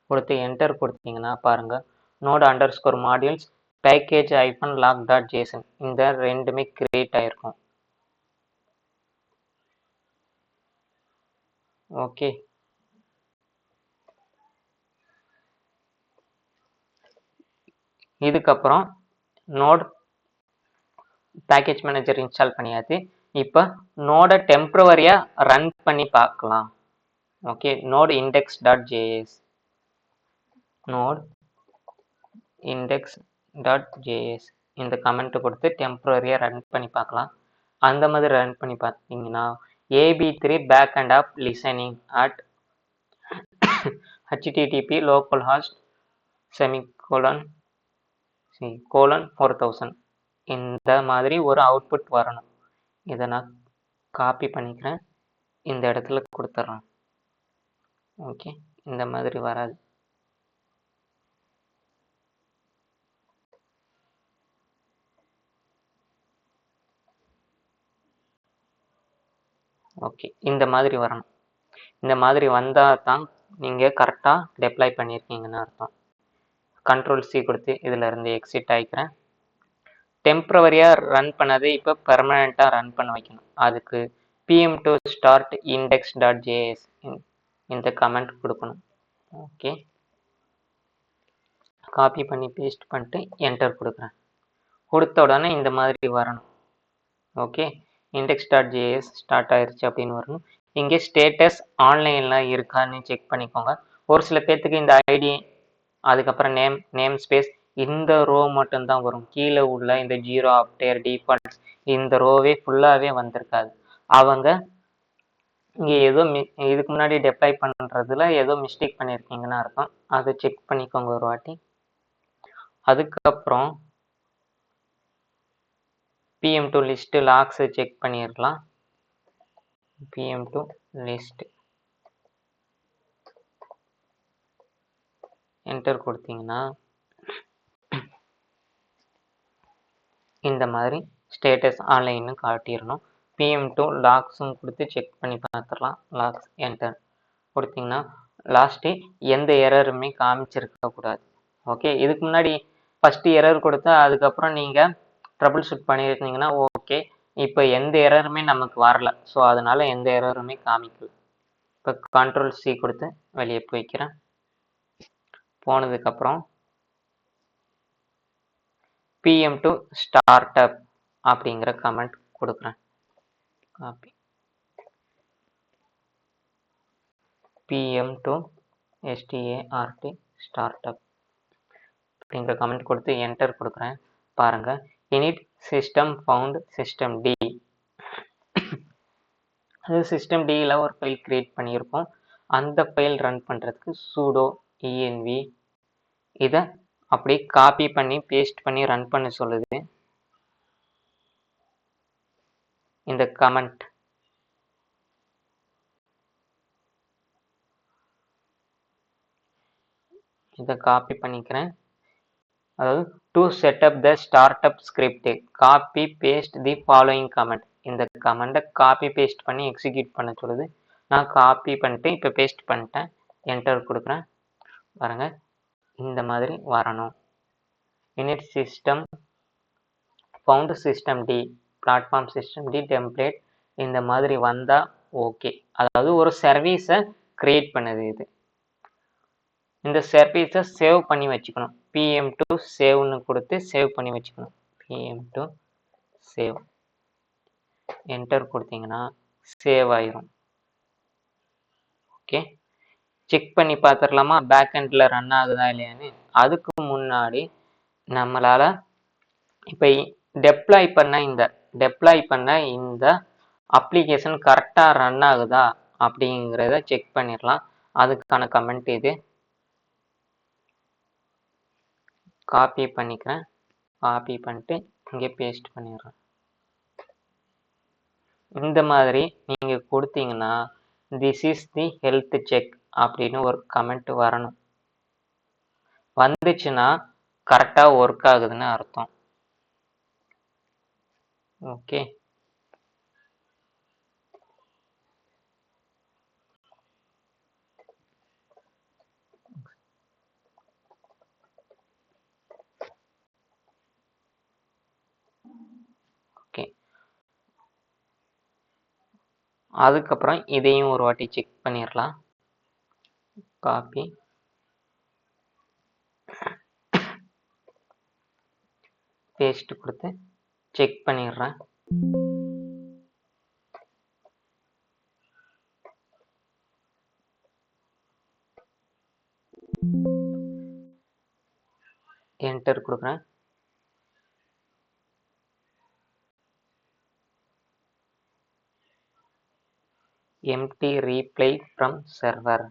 கொடுத்து என்டர் கொடுத்தீங்கன்னா பாருங்க, node_modules package-log.json இந்த ரெண்டுமே கிரியேட் ஆகிருக்கும். ஓகே, இதுக்கப்புறம் நோட் பேக்கேஜ் மேனேஜர் இன்ஸ்டால் பண்ணியாச்சு. இப்போ நோட டெம்பரவரியா ரன் பண்ணி பார்க்கலாம். Okay, node index.js, node index.js இந்த கமெண்ட் கொடுத்து டெம்பரரியா ரன் பண்ணி பார்க்கலாம். அந்த மாதிரி ரன் பண்ணி பார்த்தீங்கன்னா ab3 backend of listening at http localhost :4000 இந்த மாதிரி ஒரு அவுட்புட் வரணும். இதை நான் காப்பி பண்ணிக்கிறேன், இந்த இடத்துல கொடுத்துட்றேன். ஓகே, இந்த மாதிரி வராது. ஓகே, இந்த மாதிரி வரணும். இந்த மாதிரி வந்தால் தான் நீங்கள் கரெக்டாக டெப்ளாய் பண்ணியிருக்கீங்கன்னு அர்த்தம். Ctrl-C கொடுத்து இதில் இருந்து எக்ஸிட் ஆகிக்கிறேன். டெம்பரவரியாக ரன் பண்ணது இப்போ பெர்மனண்ட்டாக ரன் பண்ண வைக்கணும். அதுக்கு pm2 start index.js இந்த கமெண்ட் கொடுக்கணும். ஓகே, காப்பி பண்ணி பேஸ்ட் பண்ணிட்டு என்டர் கொடுக்குறேன். கொடுத்த உடனே இந்த மாதிரி வரணும். ஓகே, index.js ஸ்டார்ட் ஆயிடுச்சு அப்படின்னு வரணும். இங்கே ஸ்டேட்டஸ் ஆன்லைனில் இருக்கான்னு செக் பண்ணிக்கோங்க. ஒரு சில பேர்த்துக்கு இந்த ஐடி அதுக்கப்புறம் நேம் ஸ்பேஸ் இந்த ரோ மட்டும்தான் வரும். கீழே உள்ள இந்த 0 அப்டேர் டிஃபால்ட்ஸ் இந்த ரோவே ஃபுல்லாகவே வந்திருக்காது. அவங்க இங்கே ஏதோ இதுக்கு முன்னாடி டெப்ளாய் பண்ணுறதுல ஏதோ மிஸ்டேக் பண்ணியிருக்கீங்கன்னு அர்த்தம். அதை செக் பண்ணிக்கோங்க ஒரு வாட்டி. அதுக்கப்புறம் pm2 லிஸ்ட் லாக்ஸ் செக் பண்ணிடலாம். pm2 லிஸ்ட் என்டர் கொடுத்தீங்கன்னா இந்த மாதிரி ஸ்டேட்டஸ் ஆன்லைன்னு காட்டிடணும். PM2 லாக்ஸும் கொடுத்து செக் பண்ணி பார்த்துடலாம். லாக்ஸ் என்டர் கொடுத்தீங்கன்னா லாஸ்ட்டு எந்த எரருமே காமிச்சிருக்க கூடாது. ஓகே, இதுக்கு முன்னாடி ஃபஸ்ட்டு எரர் கொடுத்தா அதுக்கப்புறம் நீங்கள் ட்ரபிள் ஷூட் பண்ணியிருந்தீங்கன்னா ஓகே. இப்போ எந்த எரருமே நமக்கு வரல, ஸோ அதனால எந்த எரருமே காமிக்கல. இப்போ Ctrl+C கொடுத்து வெளியே போய்க்கிறேன். போனதுக்கப்புறம் PM2 startup அப்படிங்கிற கமெண்ட் கொடுக்குறேன். காப்பி PM2 START startup அப்படிங்கிற கமெண்ட் கொடுத்து என்டர் கொடுக்குறேன். பாருங்க, init system found systemd. அது systemdல ஒரு ஃபைல் கிரியேட் பண்ணியிருக்கோம். அந்த ஃபைல் ரன் பண்ணுறதுக்கு sudo env இதை அப்படியே காப்பி பண்ணி பேஸ்ட் பண்ணி ரன் பண்ண சொல்லுது. இந்த கமெண்ட் இதை காப்பி பண்ணிக்கிறேன். அதாவது to setup the startup script copy paste the following command. இந்த கமெண்டை காப்பி பேஸ்ட் பண்ணி எக்ஸிக்யூட் பண்ண சொல்லுது. நான் காப்பி பண்ணிட்டு இப்போ பேஸ்ட் பண்ணிட்டேன். என்டர் கொடுக்குறேன். பாருங்க, இந்த மாதிரி வரணும். init system found systemd platform systemd template இந்த மாதிரி வந்தால் ஓகே. அதாவது ஒரு சர்வீஸை கிரியேட் பண்ணுது இது. இந்த சர்வீஸை சேவ் பண்ணி வச்சுக்கணும். PM2 சேவ்னு கொடுத்து சேவ் பண்ணி வச்சுக்கணும். PM2 சேவ் என்டர் கொடுத்தீங்கன்னா சேவ் ஆயிரும். ஓகே, செக் பண்ணி பார்த்துடலாமா பேக் எண்டில் ரன் ஆகுதா இல்லையான்னு. அதுக்கு முன்னாடி நம்மளால இப்போ டெப்ளாய் பண்ண இந்த அப்ளிகேஷன் கரெக்டாக ரன் ஆகுதா அப்படிங்கிறத செக் பண்ணிடலாம். அதுக்கான கமெண்ட் இது. காப்பி பண்ணிக்கிறேன். காப்பி பண்ணிட்டு இங்கே பேஸ்ட் பண்ணிடுறேன். இந்த மாதிரி நீங்கள் கொடுத்தீங்கன்னா this is the health check அப்படின்னு ஒரு கமெண்ட் வரணும். வந்துச்சுன்னா கரெக்டாக ஒர்க் ஆகுதுன்னு அர்த்தம். Okay, okay. அதுக்கப்புறம் இதையும் ஒரு வாட்டி செக் பண்ணிடலாம். காப்பி பேஸ்ட் கொடுத்து செக் பண்ணிடுறேன். என்டர் கொடுக்குறேன். empty reply from server.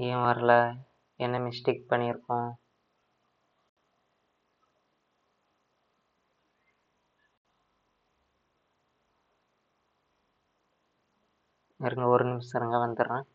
ஏன் வரல? என்ன மிஸ்டேக் பண்ணியிருக்கோம்? இருங்க, ஒரு நிமிஷம் இருங்க, வந்துடுறேன்.